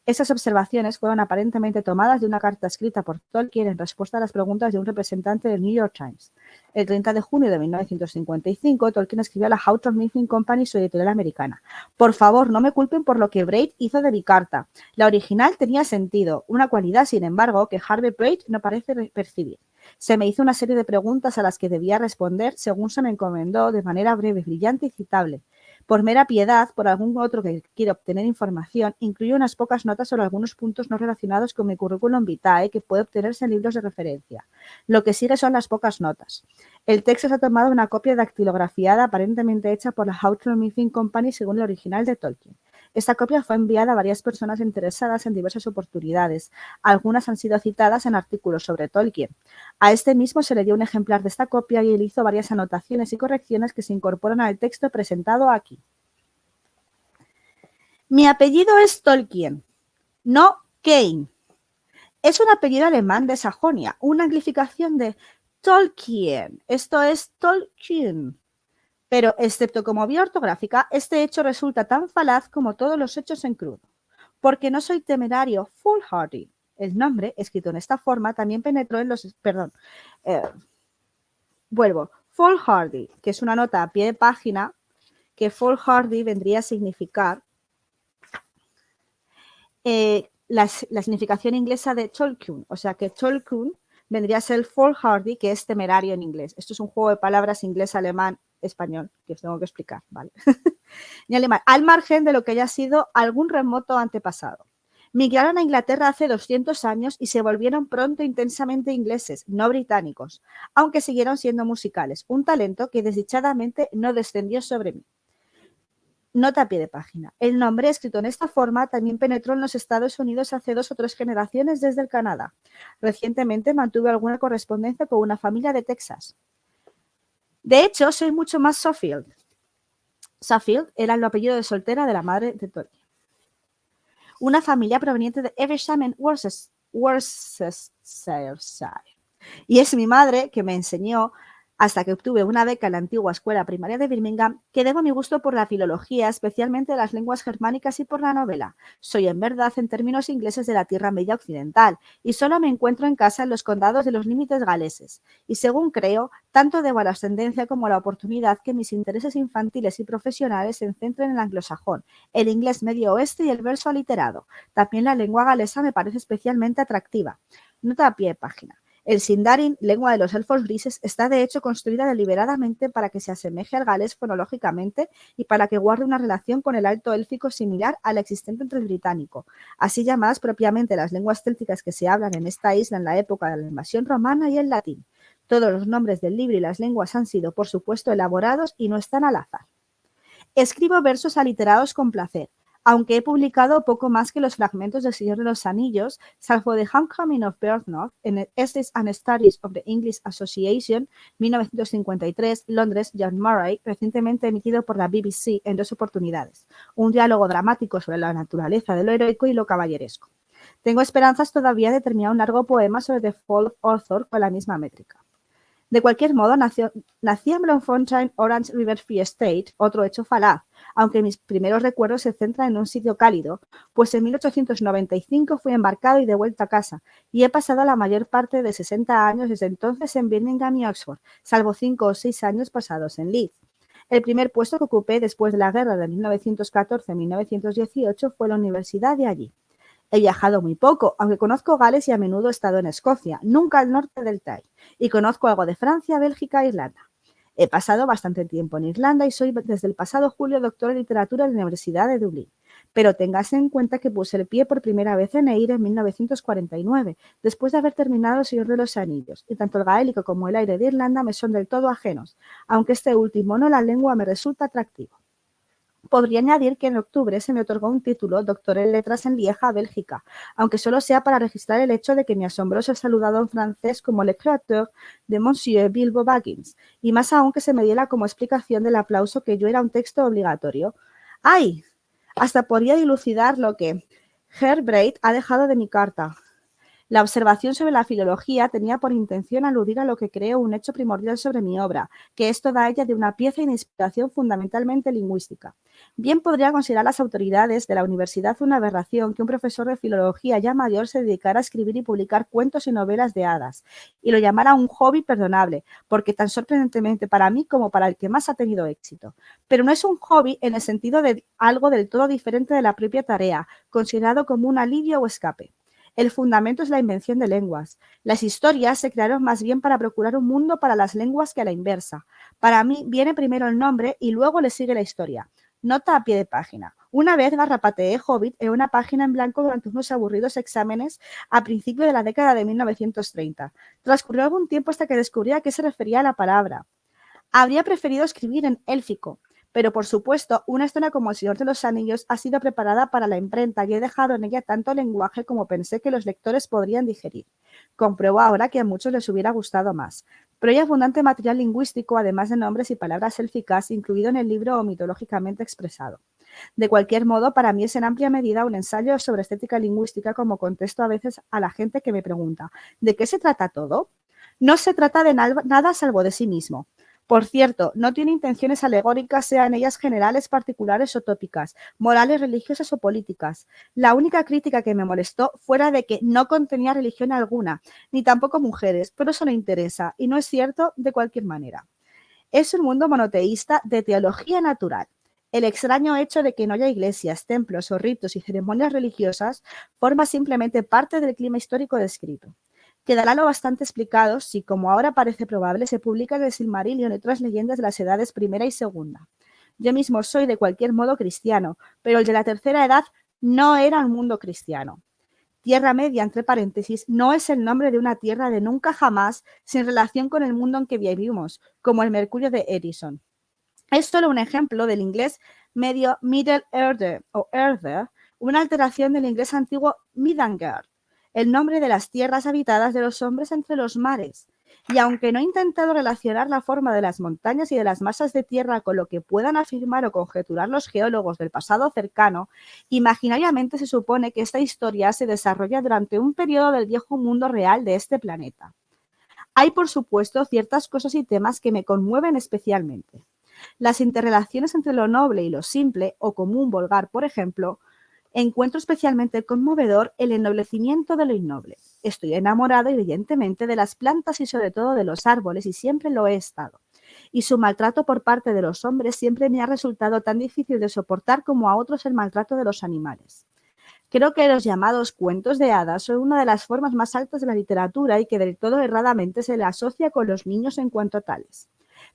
Esas observaciones fueron aparentemente tomadas de una carta escrita por Tolkien en respuesta a las preguntas de un representante del New York Times. El 30 de junio de 1955, Tolkien escribió a la Houghton Mifflin Company, su editorial americana. Por favor, no me culpen por lo que Braid hizo de mi carta. La original tenía sentido, una cualidad, sin embargo, que Harvey Braid no parece percibir. Se me hizo una serie de preguntas a las que debía responder según se me encomendó de manera breve, brillante y citable. Por mera piedad, por algún otro que quiera obtener información, incluyo unas pocas notas sobre algunos puntos no relacionados con mi currículum vitae que puede obtenerse en libros de referencia. Lo que sigue son las pocas notas. El texto se ha tomado una copia dactilografiada aparentemente hecha por la Houghton Mifflin Company según el original de Tolkien. Esta copia fue enviada a varias personas interesadas en diversas oportunidades. Algunas han sido citadas en artículos sobre Tolkien. A este mismo se le dio un ejemplar de esta copia y él hizo varias anotaciones y correcciones que se incorporan al texto presentado aquí. Mi apellido es Tolkien, no Kane. Es un apellido alemán de Sajonia, una amplificación de Tolkien. Esto es Tolkien. Pero, excepto como vía ortográfica, este hecho resulta tan falaz como todos los hechos en crudo. Porque no soy temerario, foolhardy. El nombre, escrito en esta forma, también penetró en los... Foolhardy, que es una nota a pie de página, que foolhardy vendría a significar la significación inglesa de Tolkien. O sea que Tolkien vendría a ser foolhardy, que es temerario en inglés. Esto es un juego de palabras inglés-alemán español, que os tengo que explicar, ¿vale? En alemán, al margen de lo que haya sido algún remoto antepasado. Migraron a Inglaterra hace 200 años y se volvieron pronto intensamente ingleses, no británicos, aunque siguieron siendo musicales, un talento que desdichadamente no descendió sobre mí. Nota a pie de página. El nombre, escrito en esta forma, también penetró en los Estados Unidos hace 2 o 3 generaciones desde el Canadá. Recientemente mantuve alguna correspondencia con una familia de Texas. De hecho, soy mucho más Suffield. Suffield era el apellido de soltera de la madre de Tolkien. Una familia proveniente de Evesham en Worcestershire. Y es mi madre que me enseñó, hasta que obtuve una beca en la antigua escuela primaria de Birmingham, que debo mi gusto por la filología, especialmente de las lenguas germánicas y por la novela. Soy en verdad en términos ingleses de la Tierra Media Occidental y solo me encuentro en casa en los condados de los límites galeses. Y según creo, tanto debo a la ascendencia como a la oportunidad que mis intereses infantiles y profesionales se centren en el anglosajón, el inglés medio oeste y el verso aliterado. También la lengua galesa me parece especialmente atractiva. Nota a pie de página. El Sindarin, lengua de los elfos grises, está de hecho construida deliberadamente para que se asemeje al galés fonológicamente y para que guarde una relación con el alto élfico similar a la existente entre el británico, así llamadas propiamente las lenguas célticas que se hablan en esta isla en la época de la invasión romana, y el latín. Todos los nombres del libro y las lenguas han sido, por supuesto, elaborados y no están al azar. Escribo versos aliterados con placer, aunque he publicado poco más que los fragmentos del Señor de los Anillos, salvo The Homecoming of Byrhtnoth en el Essays and Studies of the English Association, 1953, Londres, John Murray, recientemente emitido por la BBC en 2 oportunidades. Un diálogo dramático sobre la naturaleza de lo heroico y lo caballeresco. Tengo esperanzas todavía de terminar un largo poema sobre The Fall of Arthur con la misma métrica. De cualquier modo, nací en Bloemfontein, Orange River Free State, otro hecho falaz, aunque mis primeros recuerdos se centran en un sitio cálido, pues en 1895 fui embarcado y de vuelta a casa, y he pasado la mayor parte de 60 años desde entonces en Birmingham y Oxford, salvo 5 o 6 años pasados en Leeds. El primer puesto que ocupé después de la guerra de 1914-1918 fue la universidad de allí. He viajado muy poco, aunque conozco Gales y a menudo he estado en Escocia, nunca al norte del Tay, y conozco algo de Francia, Bélgica e Irlanda. He pasado bastante tiempo en Irlanda y soy desde el pasado julio doctor en literatura en la Universidad de Dublín. Pero téngase en cuenta que puse el pie por primera vez en Eire en 1949, después de haber terminado El Señor de los Anillos, y tanto el gaélico como el aire de Irlanda me son del todo ajenos, aunque este último no, la lengua me resulta atractivo. Podría añadir que en octubre se me otorgó un título, doctor en letras en Lieja, Bélgica, aunque solo sea para registrar el hecho de que me asombró ser saludado en francés como le créateur de Monsieur Bilbo Baggins, y más aún que se me diera como explicación del aplauso que yo era un texto obligatorio. ¡Ay! Hasta podría dilucidar lo que Herbert ha dejado de mi carta. La observación sobre la filología tenía por intención aludir a lo que creo un hecho primordial sobre mi obra, que es toda ella de una pieza y de inspiración fundamentalmente lingüística. Bien podría considerar las autoridades de la universidad una aberración que un profesor de filología ya mayor se dedicara a escribir y publicar cuentos y novelas de hadas, y lo llamara un hobby perdonable, porque tan sorprendentemente para mí como para el que más ha tenido éxito. Pero no es un hobby en el sentido de algo del todo diferente de la propia tarea, considerado como un alivio o escape. El fundamento es la invención de lenguas. Las historias se crearon más bien para procurar un mundo para las lenguas que a la inversa. Para mí viene primero el nombre y luego le sigue la historia. Nota a pie de página. Una vez garrapateé Hobbit en una página en blanco durante unos aburridos exámenes a principios de la década de 1930. Transcurrió algún tiempo hasta que descubrí a qué se refería la palabra. Habría preferido escribir en élfico, pero por supuesto, una historia como El Señor de los Anillos ha sido preparada para la imprenta y he dejado en ella tanto lenguaje como pensé que los lectores podrían digerir. Compruebo ahora que a muchos les hubiera gustado más. Pero hay abundante material lingüístico, además de nombres y palabras élficas, incluido en el libro o mitológicamente expresado. De cualquier modo, para mí es en amplia medida un ensayo sobre estética lingüística, como contesto a veces a la gente que me pregunta, ¿de qué se trata todo? No se trata de nada salvo de sí mismo. Por cierto, no tiene intenciones alegóricas, sean ellas generales, particulares o tópicas, morales, religiosas o políticas. La única crítica que me molestó fuera de que no contenía religión alguna, ni tampoco mujeres, pero eso no interesa y no es cierto de cualquier manera. Es un mundo monoteísta de teología natural. El extraño hecho de que no haya iglesias, templos o ritos y ceremonias religiosas forma simplemente parte del clima histórico descrito. Quedará lo bastante explicado si, como ahora parece probable, se publican el Silmarillion y otras leyendas de las edades primera y segunda. Yo mismo soy de cualquier modo cristiano, pero el de la tercera edad no era un mundo cristiano. Tierra Media, entre paréntesis, no es el nombre de una tierra de nunca jamás sin relación con el mundo en que vivimos, como el Mercurio de Edison. Es solo un ejemplo del inglés medio Middle Earther o Earther, una alteración del inglés antiguo Midgard, el nombre de las tierras habitadas de los hombres entre los mares. Y aunque no he intentado relacionar la forma de las montañas y de las masas de tierra con lo que puedan afirmar o conjeturar los geólogos del pasado cercano, imaginariamente se supone que esta historia se desarrolla durante un periodo del viejo mundo real de este planeta. Hay, por supuesto, ciertas cosas y temas que me conmueven especialmente. Las interrelaciones entre lo noble y lo simple o común vulgar, por ejemplo, encuentro especialmente conmovedor el ennoblecimiento de lo innoble. Estoy enamorado, evidentemente, de las plantas y sobre todo de los árboles, y siempre lo he estado. Y su maltrato por parte de los hombres siempre me ha resultado tan difícil de soportar como a otros el maltrato de los animales. Creo que los llamados cuentos de hadas son una de las formas más altas de la literatura y que del todo erradamente se le asocia con los niños en cuanto a tales.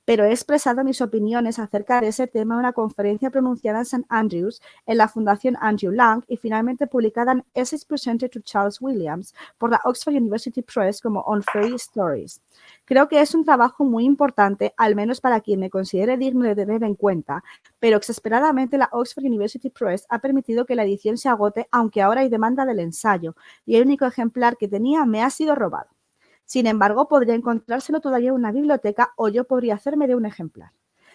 Pero he expresado mis opiniones acerca de ese tema en una conferencia pronunciada en St. Andrews, en la Fundación Andrew Lang y finalmente publicada en Essays Presented to Charles Williams por la Oxford University Press como On Fairy Stories. Creo que es un trabajo muy importante, al menos para quien me considere digno de tener en cuenta, pero exasperadamente la Oxford University Press ha permitido que la edición se agote, aunque ahora hay demanda del ensayo, y el único ejemplar que tenía me ha sido robado. Sin embargo, podría encontrárselo todavía en una biblioteca o yo podría hacerme de un ejemplar.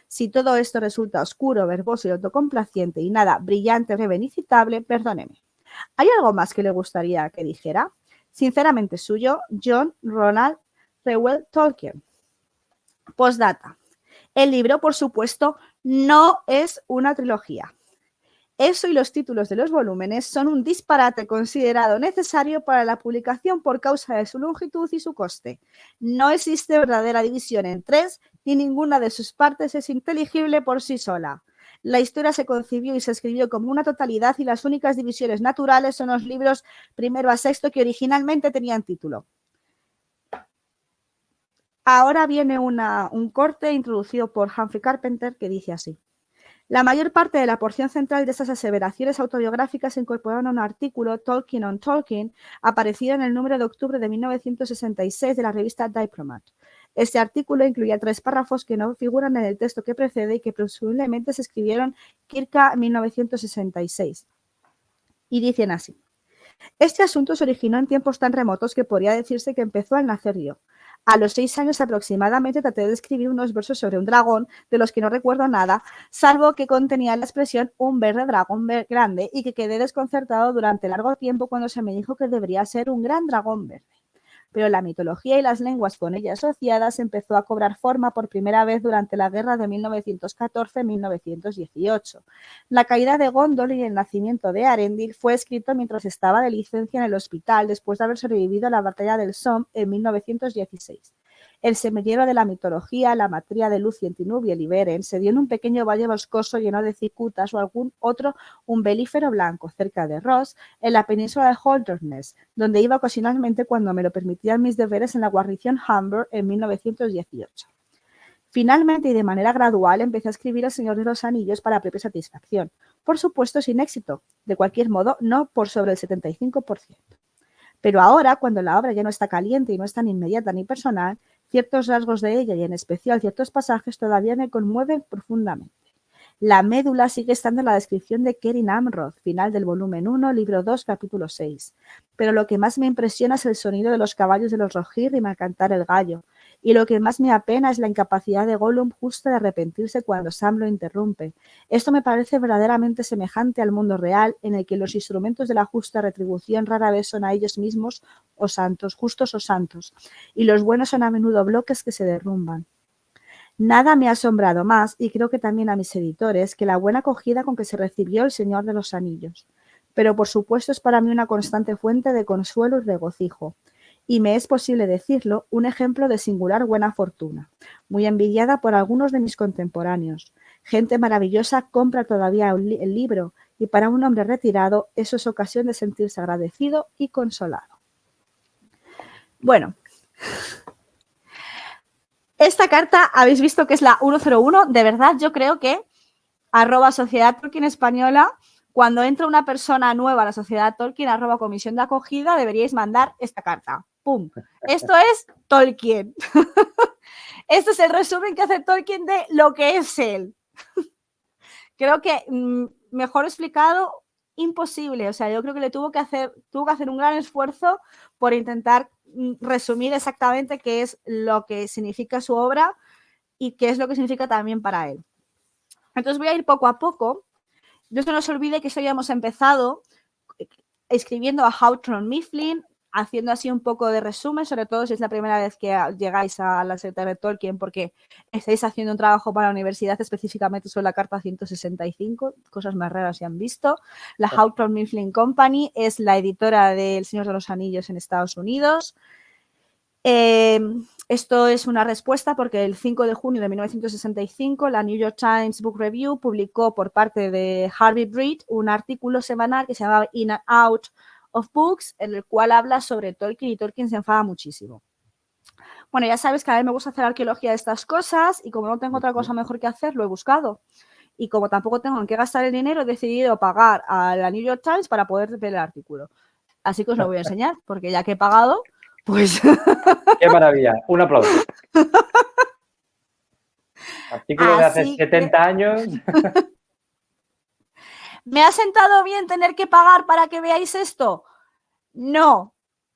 Si todo esto resulta oscuro, verboso y autocomplaciente y nada brillante o revenicitable, perdóneme. ¿Hay algo más que le gustaría que dijera? Sinceramente suyo, John Ronald Reuel Tolkien. Postdata. El libro, por supuesto, no es una trilogía. Eso y los títulos de los volúmenes son un disparate considerado necesario para la publicación por causa de su longitud y su coste. No existe verdadera división en tres, ni ninguna de sus partes es inteligible por sí sola. La historia se concibió y se escribió como una totalidad y las únicas divisiones naturales son los libros primero a sexto que originalmente tenían título. Ahora viene un corte introducido por Humphrey Carpenter que dice así. La mayor parte de la porción central de estas aseveraciones autobiográficas se incorporaron a un artículo, Tolkien on Tolkien, aparecido en el número de octubre de 1966 de la revista Diplomat. Este artículo incluía 3 párrafos que no figuran en el texto que precede y que presumiblemente se escribieron circa 1966. Y dicen así. Este asunto se originó en tiempos tan remotos que podría decirse que empezó al nacer yo. A los 6 años aproximadamente traté de escribir unos versos sobre un dragón, de los que no recuerdo nada, salvo que contenía la expresión un verde dragón grande y que quedé desconcertado durante largo tiempo cuando se me dijo que debería ser un gran dragón verde. Pero la mitología y las lenguas con ella asociadas empezó a cobrar forma por primera vez durante la guerra de 1914-1918. La caída de Gondor y el nacimiento de Arendil fue escrito mientras estaba de licencia en el hospital después de haber sobrevivido a la batalla del Somme en 1916. El semillero de la mitología, la materia de Lucien, Tinubio y Beren, se dio en un pequeño valle boscoso lleno de cicutas o algún otro umbelífero blanco, cerca de Ross, en la península de Holderness, donde iba ocasionalmente cuando me lo permitían mis deberes en la guarnición Humber en 1918. Finalmente y de manera gradual empecé a escribir El Señor de los Anillos para propia satisfacción. Por supuesto sin éxito, de cualquier modo no por sobre el 75%. Pero ahora, cuando la obra ya no está caliente y no es tan inmediata ni personal, ciertos rasgos de ella y en especial ciertos pasajes todavía me conmueven profundamente. La médula sigue estando en la descripción de Kerin Amroth, final del volumen 1, libro 2, capítulo 6. Pero lo que más me impresiona es el sonido de los caballos de los Rohirrim al cantar el gallo. Y lo que más me apena es la incapacidad de Gollum justo de arrepentirse cuando Sam lo interrumpe. Esto me parece verdaderamente semejante al mundo real, en el que los instrumentos de la justa retribución rara vez son a ellos mismos o santos, justos o santos, y los buenos son a menudo bloques que se derrumban. Nada me ha asombrado más, y creo que también a mis editores, que la buena acogida con que se recibió El Señor de los Anillos. Pero por supuesto es para mí una constante fuente de consuelo y regocijo. Y me es posible decirlo, un ejemplo de singular buena fortuna, muy envidiada por algunos de mis contemporáneos. Gente maravillosa compra todavía el libro y para un hombre retirado eso es ocasión de sentirse agradecido y consolado. Bueno, esta carta habéis visto que es la 101, de verdad yo creo que @Sociedad Tolkien Española cuando entra una persona nueva a la sociedad Tolkien, @comisión de acogida, deberíais mandar esta carta. ¡Pum! Esto es Tolkien. Este es el resumen que hace Tolkien de lo que es él. Creo que mejor explicado, imposible. O sea, yo creo que tuvo que hacer un gran esfuerzo por intentar resumir exactamente qué es lo que significa su obra y qué es lo que significa también para él. Entonces voy a ir poco a poco. No se nos olvide que esto ya hemos empezado escribiendo a Hawthorne Mifflin, haciendo así un poco de resumen, sobre todo si es la primera vez que llegáis a la secretaria de Tolkien, porque estáis haciendo un trabajo para la universidad específicamente sobre la carta 165, cosas más raras se han visto. La Hawthorne Mifflin Company es la editora de El Señor de los Anillos en Estados Unidos. Esto es una respuesta porque el 5 de junio de 1965 la New York Times Book Review publicó por parte de Harvey Breed un artículo semanal que se llamaba In and Out of Books, en el cual habla sobre Tolkien y Tolkien se enfada muchísimo. Bueno, ya sabes que a mí me gusta hacer arqueología de estas cosas y como no tengo otra cosa mejor que hacer, lo he buscado. Y como tampoco tengo en qué gastar el dinero, he decidido pagar a la New York Times para poder ver el artículo. Así que os lo voy a enseñar, porque ya que he pagado, pues... ¡Qué maravilla! Un aplauso. Artículo de hace 70 años. ¿Me ha sentado bien tener que pagar para que veáis esto? No,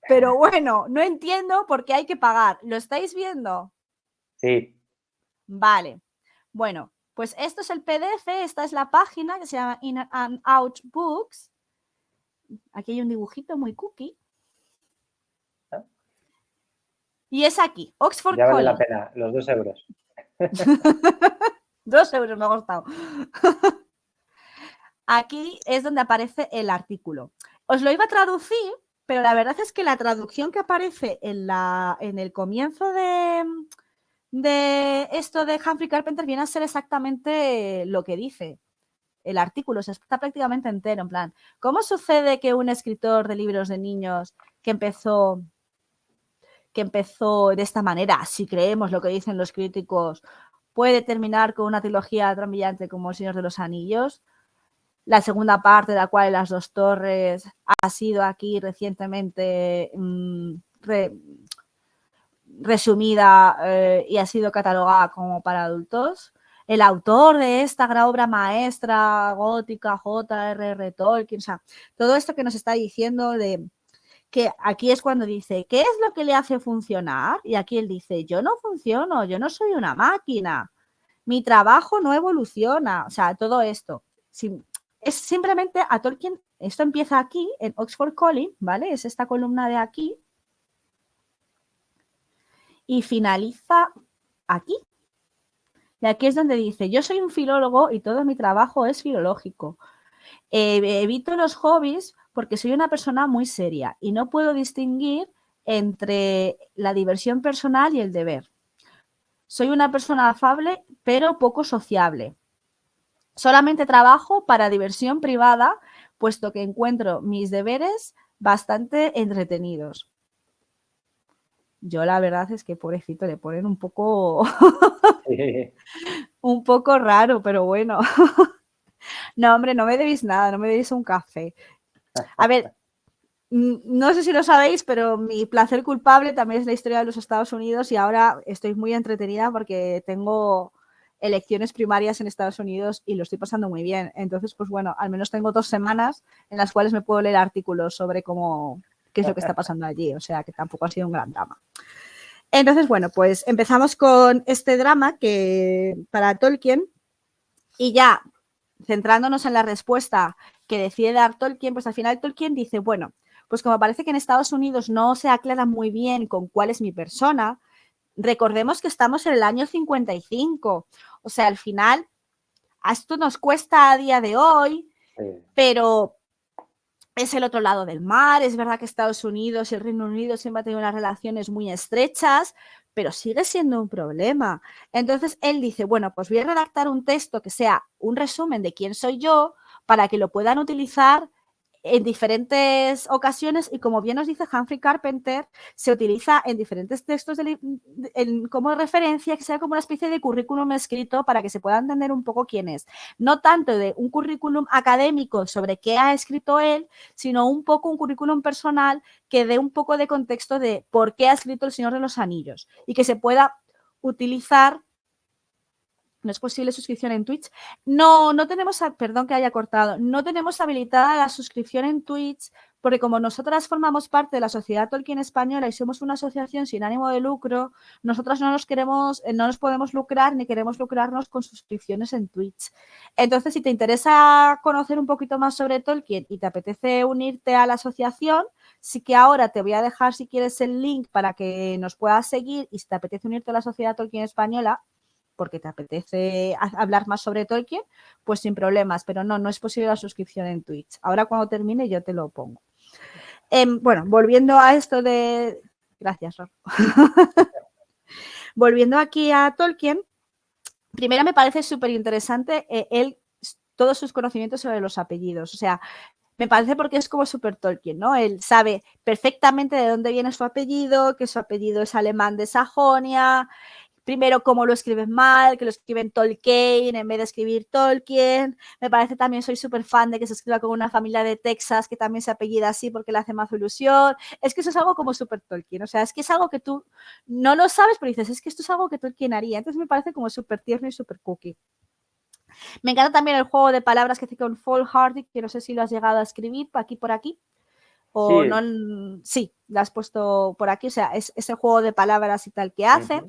pero bueno, no entiendo por qué hay que pagar. ¿Lo estáis viendo? Sí. Vale. Bueno, pues esto es el PDF, esta es la página que se llama In and Out Books. Aquí hay un dibujito muy cookie. Y es aquí, Oxford Ya vale College. la pena, los 2 euros. 2 euros me ha costado. Aquí es donde aparece el artículo. Os lo iba a traducir, pero la verdad es que la traducción que aparece en el comienzo de esto de Humphrey Carpenter viene a ser exactamente lo que dice el artículo. O sea, está prácticamente entero, en plan, ¿cómo sucede que un escritor de libros de niños que empezó de esta manera, si creemos lo que dicen los críticos, puede terminar con una trilogía tan brillante como El Señor de los Anillos? La segunda parte, de la cual Las Dos Torres ha sido aquí recientemente resumida y ha sido catalogada como para adultos. El autor de esta gran obra maestra gótica, J.R.R. Tolkien, o sea, todo esto que nos está diciendo de que aquí es cuando dice, ¿qué es lo que le hace funcionar? Y aquí él dice, yo no funciono, yo no soy una máquina, mi trabajo no evoluciona, o sea, todo esto. Es simplemente a Tolkien, esto empieza aquí, en Oxford College, ¿vale? Es esta columna de aquí. Y finaliza aquí. Y aquí es donde dice, yo soy un filólogo y todo mi trabajo es filológico. Evito los hobbies porque soy una persona muy seria y no puedo distinguir entre la diversión personal y el deber. Soy una persona afable, pero poco sociable. Solamente trabajo para diversión privada, puesto que encuentro mis deberes bastante entretenidos. Yo la verdad es que, pobrecito, le ponen un poco... un poco raro, pero bueno. No, hombre, no me debéis nada, no me debéis un café. A ver, no sé si lo sabéis, pero mi placer culpable también es la historia de los Estados Unidos y ahora estoy muy entretenida porque tengo elecciones primarias en Estados Unidos y lo estoy pasando muy bien. Entonces, pues bueno, al menos tengo 2 semanas en las cuales me puedo leer artículos sobre qué es lo que está pasando allí. O sea, que tampoco ha sido un gran drama. Entonces, bueno, pues empezamos con este drama que para Tolkien y ya centrándonos en la respuesta que decide dar Tolkien, pues al final Tolkien dice, bueno, pues como parece que en Estados Unidos no se aclara muy bien con cuál es mi persona, recordemos que estamos en el año 55. O sea, al final, esto nos cuesta a día de hoy, pero es el otro lado del mar. Es verdad que Estados Unidos y el Reino Unido siempre han tenido unas relaciones muy estrechas, pero sigue siendo un problema. Entonces, él dice, bueno, pues voy a redactar un texto que sea un resumen de quién soy yo para que lo puedan utilizar en diferentes ocasiones y, como bien nos dice Humphrey Carpenter, se utiliza en diferentes textos como referencia, que sea como una especie de currículum escrito para que se pueda entender un poco quién es. No tanto de un currículum académico sobre qué ha escrito él, sino un poco un currículum personal que dé un poco de contexto de por qué ha escrito El Señor de los Anillos y que se pueda utilizar. No es posible suscripción en Twitch. No tenemos, perdón que haya cortado, no tenemos habilitada la suscripción en Twitch porque como nosotras formamos parte de la Sociedad Tolkien Española y somos una asociación sin ánimo de lucro, nosotras no nos podemos lucrar ni queremos lucrarnos con suscripciones en Twitch. Entonces, si te interesa conocer un poquito más sobre Tolkien y te apetece unirte a la asociación, sí que ahora te voy a dejar, si quieres, el link para que nos puedas seguir, y si te apetece unirte a la Sociedad Tolkien Española, porque te apetece hablar más sobre Tolkien, pues sin problemas, pero no es posible la suscripción en Twitch. Ahora cuando termine yo te lo pongo. Bueno, volviendo a esto de... Gracias, Rob. Volviendo aquí a Tolkien, primero me parece súper interesante todos sus conocimientos sobre los apellidos. O sea, me parece porque es como súper Tolkien, ¿no? Él sabe perfectamente de dónde viene su apellido, que su apellido es alemán de Sajonia. Primero, cómo lo escriben mal, que lo escriben Tolkien en vez de escribir Tolkien. Me parece también, soy súper fan de que se escriba con una familia de Texas que también se apellida así porque le hace más ilusión. Es que eso es algo como súper Tolkien. O sea, es que es algo que tú no lo sabes, pero dices, es que esto es algo que Tolkien haría. Entonces me parece como súper tierno y súper cookie. Me encanta también el juego de palabras que hace con Foolhardy, que no sé si lo has llegado a escribir por aquí. O Sí. no, sí, lo has puesto por aquí. O sea, es ese juego de palabras y tal que hace.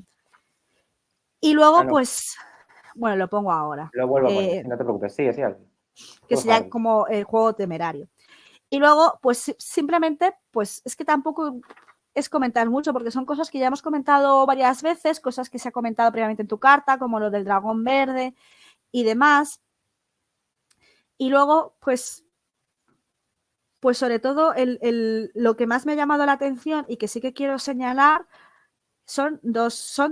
Y luego, pues, bueno, lo pongo ahora. Lo vuelvo a poner, no te preocupes, sigue. Que sería como el juego temerario. Y luego, pues, simplemente, pues, es que tampoco es comentar mucho, porque son cosas que ya hemos comentado varias veces, cosas que se ha comentado previamente en tu carta, como lo del dragón verde y demás. Y luego, pues sobre todo, lo que más me ha llamado la atención y que sí que quiero señalar son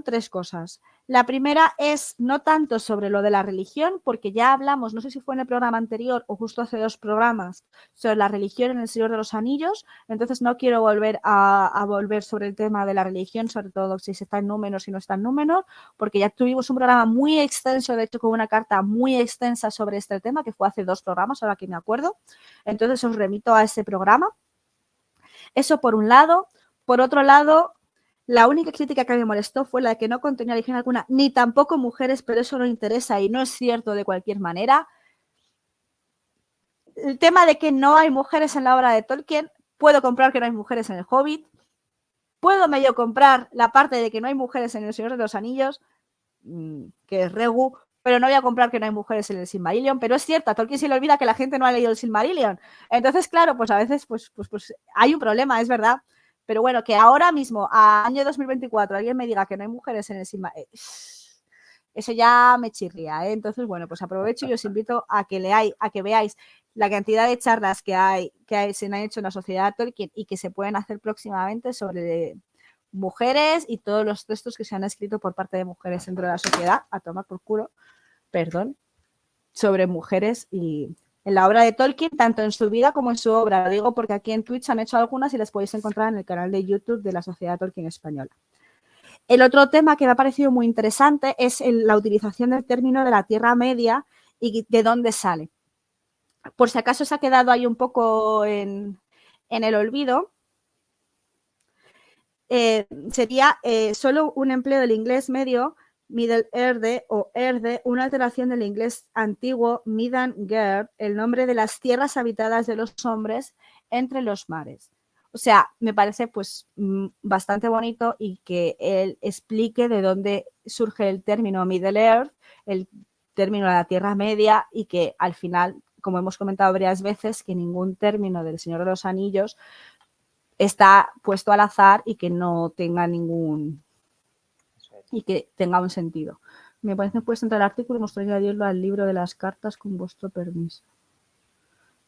tres cosas. La primera es no tanto sobre lo de la religión, porque ya hablamos, no sé si fue en el programa anterior o justo hace 2 programas, sobre la religión en El Señor de los Anillos. Entonces no quiero volver a volver sobre el tema de la religión, sobre todo si se está en Númenor, si no está en Númenor, porque ya tuvimos un programa muy extenso, de hecho con una carta muy extensa sobre este tema, que fue hace 2 programas, ahora que me acuerdo. Entonces os remito a ese programa. Eso por un lado. Por otro lado, la única crítica que me molestó fue la de que no contenía religión alguna, ni tampoco mujeres, pero eso no interesa y no es cierto de cualquier manera. El tema de que no hay mujeres en la obra de Tolkien, puedo comprar que no hay mujeres en El Hobbit, puedo medio comprar la parte de que no hay mujeres en El Señor de los Anillos, que es Regu, pero no voy a comprar que no hay mujeres en el Silmarillion, pero es cierto, a Tolkien se le olvida que la gente no ha leído el Silmarillion. Entonces, claro, pues a veces pues hay un problema, es verdad. Pero bueno, que ahora mismo, a año 2024, alguien me diga que no hay mujeres en el Silmarillion, eso ya me chirría, ¿eh? Entonces, bueno, pues aprovecho y os invito a que leáis, a que veáis la cantidad de charlas que se han hecho en la Sociedad Tolkien y que se pueden hacer próximamente sobre mujeres y todos los textos que se han escrito por parte de mujeres dentro de la sociedad, a tomar por culo, perdón, sobre mujeres y en la obra de Tolkien, tanto en su vida como en su obra. Lo digo porque aquí en Twitch han hecho algunas y las podéis encontrar en el canal de YouTube de la Sociedad Tolkien Española. El otro tema que me ha parecido muy interesante es la utilización del término de la Tierra Media y de dónde sale. Por si acaso se ha quedado ahí un poco en el olvido, sería solo un empleo del inglés medio, Middle Erde o Erde, una alteración del inglés antiguo Midan-Gerd, el nombre de las tierras habitadas de los hombres entre los mares. O sea, me parece pues bastante bonito y que él explique de dónde surge el término Middle Earth, el término de la Tierra Media, y que al final, como hemos comentado varias veces, que ningún término del Señor de los Anillos está puesto al azar y que no tenga y que tenga un sentido. Me parece que puedes entrar al artículo y mostraría añadirlo al libro de las cartas con vuestro permiso.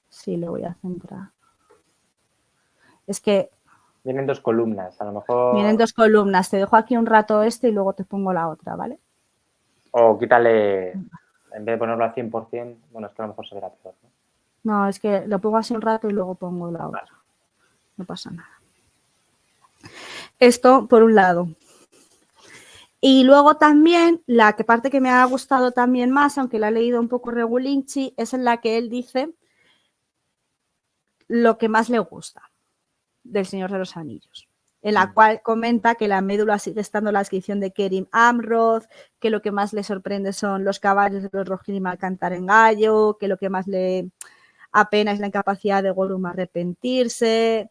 Sí, lo voy a centrar. Es que vienen 2 columnas, a lo mejor. Vienen 2 columnas. Te dejo aquí un rato y luego te pongo la otra, ¿vale? O quítale, en vez de ponerlo al 100%, bueno, es que a lo mejor se verá peor, ¿no? No, es que lo pongo así un rato y luego pongo la otra. No pasa nada. Esto por un lado. Y luego también la que parte que me ha gustado también más, aunque la he leído un poco regulinchi, es en la que él dice lo que más le gusta del Señor de los Anillos, en la cual comenta que la médula sigue estando en la descripción de Kerim Amroth, que lo que más le sorprende son los caballos de los Rohirrim al cantar en gallo, que lo que más le apena es la incapacidad de Gollum a arrepentirse,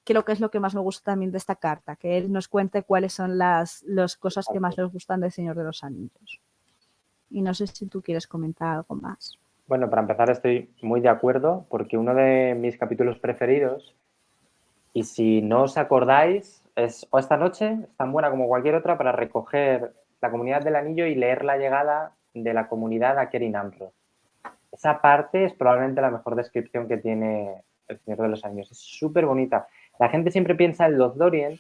que lo que es lo que más me gusta también de esta carta, que él nos cuente cuáles son las cosas que más les gustan del Señor de los Anillos. Y no sé si tú quieres comentar algo más. Bueno, para empezar estoy muy de acuerdo porque uno de mis capítulos preferidos, y si no os acordáis, es O esta noche, es tan buena como cualquier otra para recoger la comunidad del anillo y leer la llegada de la comunidad a Kerin Amroth. Esa parte es probablemente la mejor descripción que tiene El Señor de los Anillos. Es súper bonita. La gente siempre piensa en los Lothlórien,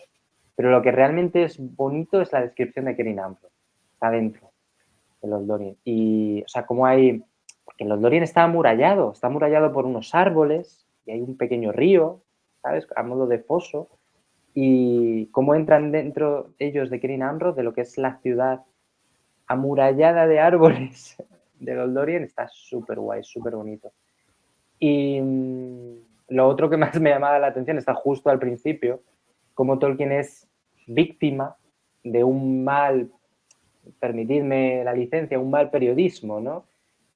pero lo que realmente es bonito es la descripción de Kerin Amroth. Está dentro de los Lothlórien. Y, o sea, como hay... Porque los Lothlórien está amurallado por unos árboles y hay un pequeño río, ¿sabes? A modo de foso. Y cómo entran dentro ellos de Kerin Amroth, de lo que es la ciudad amurallada de árboles de los Lothlórien, está súper guay, súper bonito. Y lo otro que más me llamaba la atención está justo al principio, como Tolkien es víctima de un mal, permitidme la licencia, un mal periodismo, ¿no?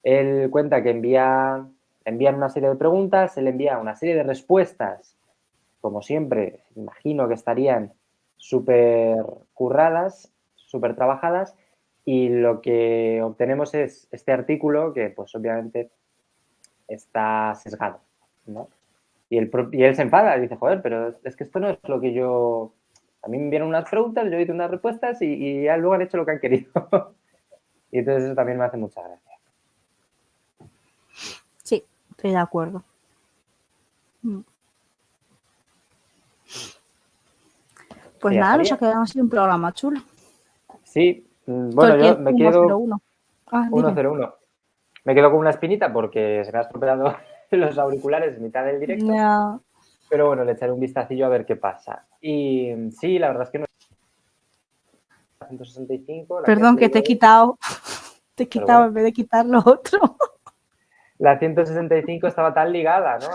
Él cuenta que envían una serie de preguntas, él envía una serie de respuestas, como siempre, imagino que estarían súper curradas, súper trabajadas, y lo que obtenemos es este artículo que, pues, obviamente está sesgado, ¿no? Y él se enfada y dice, joder, pero es que esto no es lo que yo... A mí me enviaron unas preguntas, yo hice unas respuestas y ya luego han hecho lo que han querido. Y entonces eso también me hace mucha gracia. Sí, estoy de acuerdo. Pues Y ya nada, nos estaría. ha quedado así un programa chulo. Sí, bueno, yo Tolkien me quedo 101. Ah, dime. 101. Me quedo con una espinita porque se me ha estropeado los auriculares en mitad del directo. No. Pero bueno, le echaré un vistacillo a ver qué pasa. Y sí, la verdad es que no. 165. Perdón, que te he quitado. Te he Pero quitado bueno. en vez de quitar lo otro. La 165 estaba tan ligada, ¿no?,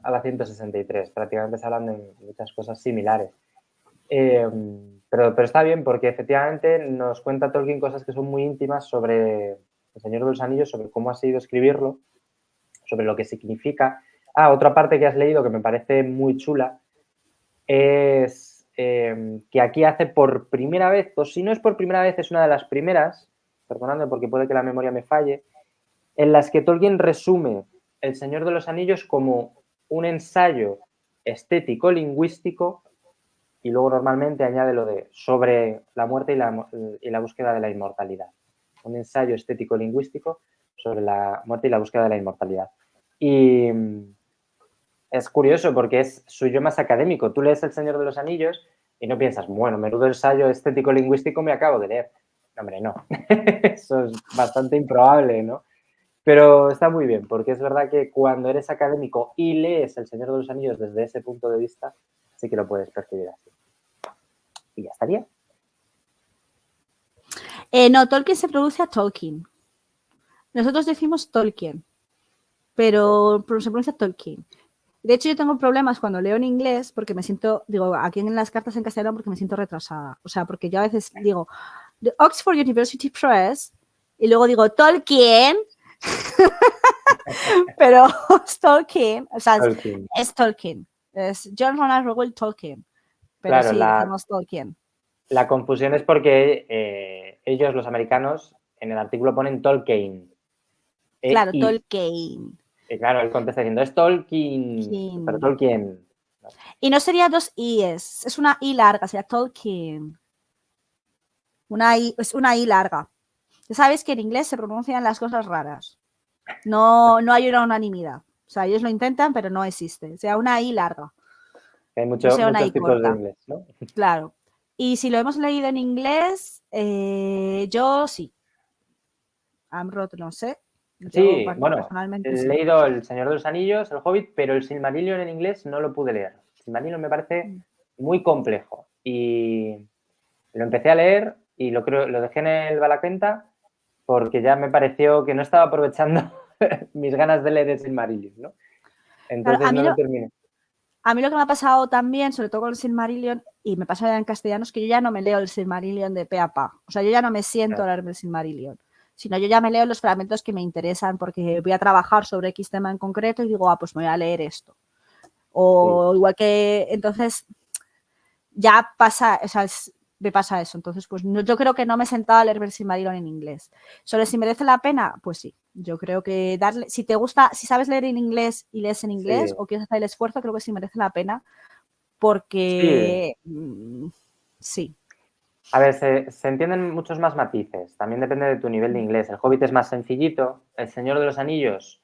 a la 163. Prácticamente se hablan de muchas cosas similares. Pero está bien porque efectivamente nos cuenta Tolkien cosas que son muy íntimas sobre El Señor de los Anillos, sobre cómo ha sido escribirlo, sobre lo que significa. Otra parte que has leído que me parece muy chula es que aquí hace por primera vez, o si no es por primera vez, es una de las primeras, perdonadme porque puede que la memoria me falle, en las que Tolkien resume El Señor de los Anillos como un ensayo estético-lingüístico y luego normalmente añade lo de sobre la muerte y la búsqueda de la inmortalidad. Un ensayo estético-lingüístico sobre la muerte y la búsqueda de la inmortalidad. Y es curioso porque es su yo más académico. Tú lees El Señor de los Anillos y no piensas, bueno, menudo ensayo estético-lingüístico me acabo de leer. No, hombre, no. Eso es bastante improbable, ¿no? Pero está muy bien, porque es verdad que cuando eres académico y lees El Señor de los Anillos desde ese punto de vista, sí que lo puedes percibir así. Y ya estaría. No, Tolkien se pronuncia Tolkien. Nosotros decimos Tolkien, pero se pronuncia Tolkien. De hecho, yo tengo problemas cuando leo en inglés porque me siento, digo, aquí en las cartas en castellano porque me siento retrasada. O sea, porque yo a veces digo, The Oxford University Press, y luego digo, Tolkien, pero es Tolkien, o sea, Tolkien. es Tolkien. Es John Ronald Reuel Tolkien. Pero Claro, sí, decimos Tolkien. la confusión es porque ellos, los americanos, en el artículo ponen Tolkien. Claro, Y Tolkien. claro, él contesta diciendo, es Tolkien, pero Tolkien. Y no sería dos i's, es una i larga, sería Tolkien. Es una i larga. Ya sabes que en inglés se pronuncian las cosas raras. No hay una unanimidad. O sea, ellos lo intentan, pero no existe. O sea, una i larga. Hay No sea una muchos i tipos corta. de inglés, ¿no? Claro. Y si lo hemos leído en inglés, yo sí. Amroth no sé. Sí, Yo, bueno, personalmente he sí. leído El Señor de los Anillos, El Hobbit, pero el Silmarillion en inglés no lo pude leer. El Silmarillion me parece muy complejo y lo empecé a leer y lo dejé en el Balaclenta porque ya me pareció que no estaba aprovechando mis ganas de leer el Silmarillion, ¿no? Claro, Entonces no lo terminé. a mí lo que me ha pasado también, sobre todo con el Silmarillion, y me pasa ya en castellano, es que yo ya no me leo el Silmarillion de pe a pa. O sea, yo ya no me siento a leerme el Silmarillion, sino yo ya me leo los fragmentos que me interesan porque voy a trabajar sobre X tema en concreto y digo, pues me voy a leer esto. O igual que, entonces, ya pasa, o sea, me pasa eso. Entonces, pues yo creo que no me he sentado a leer el Silmarillion en inglés. Sobre si merece la pena, pues sí. Yo creo que darle, si te gusta, si sabes leer en inglés y lees en inglés o quieres hacer el esfuerzo, creo que sí merece la pena porque sí. A ver, se entienden muchos más matices. También depende de tu nivel de inglés. El Hobbit es más sencillito. El Señor de los Anillos,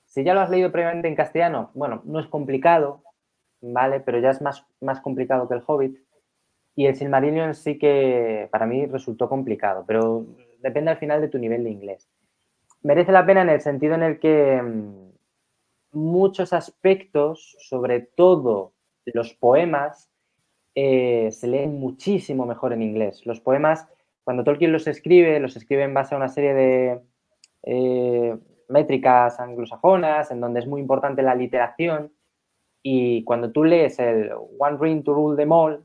si ya lo has leído previamente en castellano, bueno, no es complicado, ¿vale? Pero ya es más complicado que el Hobbit. Y el Silmarillion sí que para mí resultó complicado, pero depende al final de tu nivel de inglés. Merece la pena en el sentido en el que muchos aspectos, sobre todo los poemas, se leen muchísimo mejor en inglés. Los poemas, cuando Tolkien los escribe en base a una serie de métricas anglosajonas, en donde es muy importante la literación. Y cuando tú lees el One Ring to Rule Them All,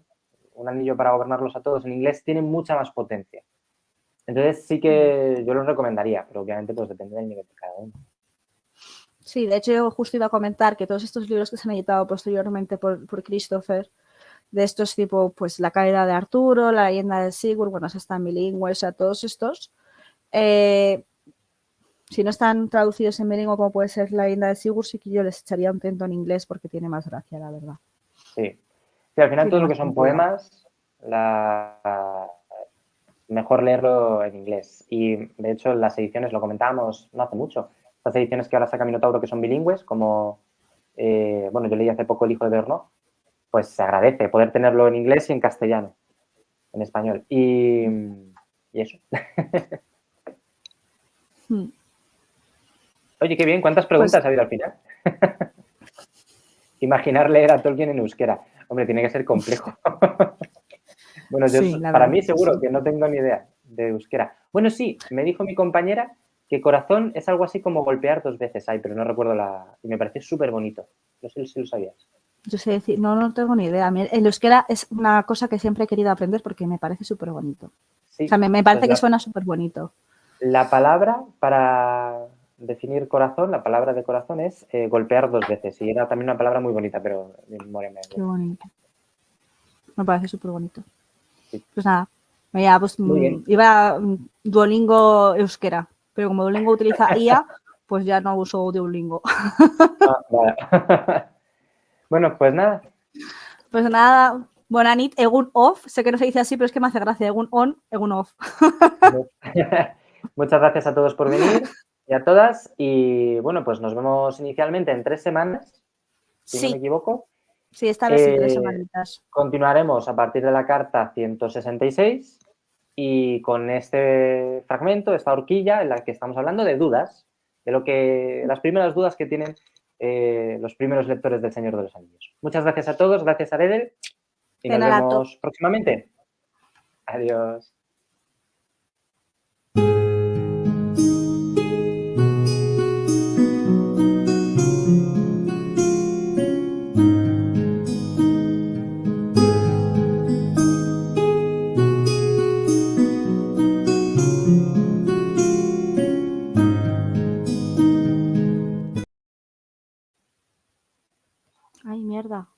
un anillo para gobernarlos a todos en inglés, tiene mucha más potencia. Entonces sí que yo los recomendaría, pero obviamente pues depende del nivel de cada uno. Sí, de hecho yo justo iba a comentar que todos estos libros que se han editado posteriormente por Christopher, de estos tipo, pues La caída de Arturo, La leyenda de Sigurd, bueno, están bilingües, o sea, todos estos, si no están traducidos en bilingüe como puede ser La leyenda de Sigurd, sí que yo les echaría un tento en inglés porque tiene más gracia, la verdad. Sí, al final Tiene todo lo más que son sentido. poemas, mejor leerlo en inglés. Y de hecho las ediciones, lo comentábamos no hace mucho, las ediciones que ahora saca Minotauro que son bilingües, como, bueno, yo leí hace poco El hijo de Bernard, pues se agradece poder tenerlo en inglés y en castellano, en español. Y eso. Oye, qué bien, ¿cuántas preguntas ha habido al final? Imaginar leer a Tolkien en euskera. Hombre, tiene que ser complejo. Bueno, yo, Sí, para mí verdad, seguro sí. que no tengo ni idea de euskera. Bueno, sí, me dijo mi compañera que corazón es algo así como golpear 2 veces. Ay, pero no recuerdo y me pareció súper bonito. No sé si lo sabías. Yo sé decir, no tengo ni idea. El euskera es una cosa que siempre he querido aprender porque me parece súper bonito. Sí, O sea, me parece pues que suena súper bonito. la palabra para definir corazón, la palabra de corazón es golpear 2 veces. Y era también una palabra muy bonita, pero mi memoria me... Qué bonito. Me parece súper bonito. Sí. Pues nada, ya, pues Muy bien. iba Duolingo euskera, pero como Duolingo utiliza IA, pues ya no uso Duolingo. Vale. Bueno, pues nada. Pues nada, buena nit, egun off, sé que no se dice así, pero es que me hace gracia, egun on, egun off. Muchas gracias a todos por venir y a todas. Y bueno, pues nos vemos inicialmente en 3 semanas, si no me equivoco. Sí, esta vez sí, 3 semanitas. Continuaremos a partir de la carta 166 y con este fragmento, esta horquilla en la que estamos hablando de dudas, de las primeras dudas que tienen los primeros lectores del Señor de los Anillos. Muchas gracias a todos, gracias a Redel y nos vemos próximamente. Adiós. Ay, mierda.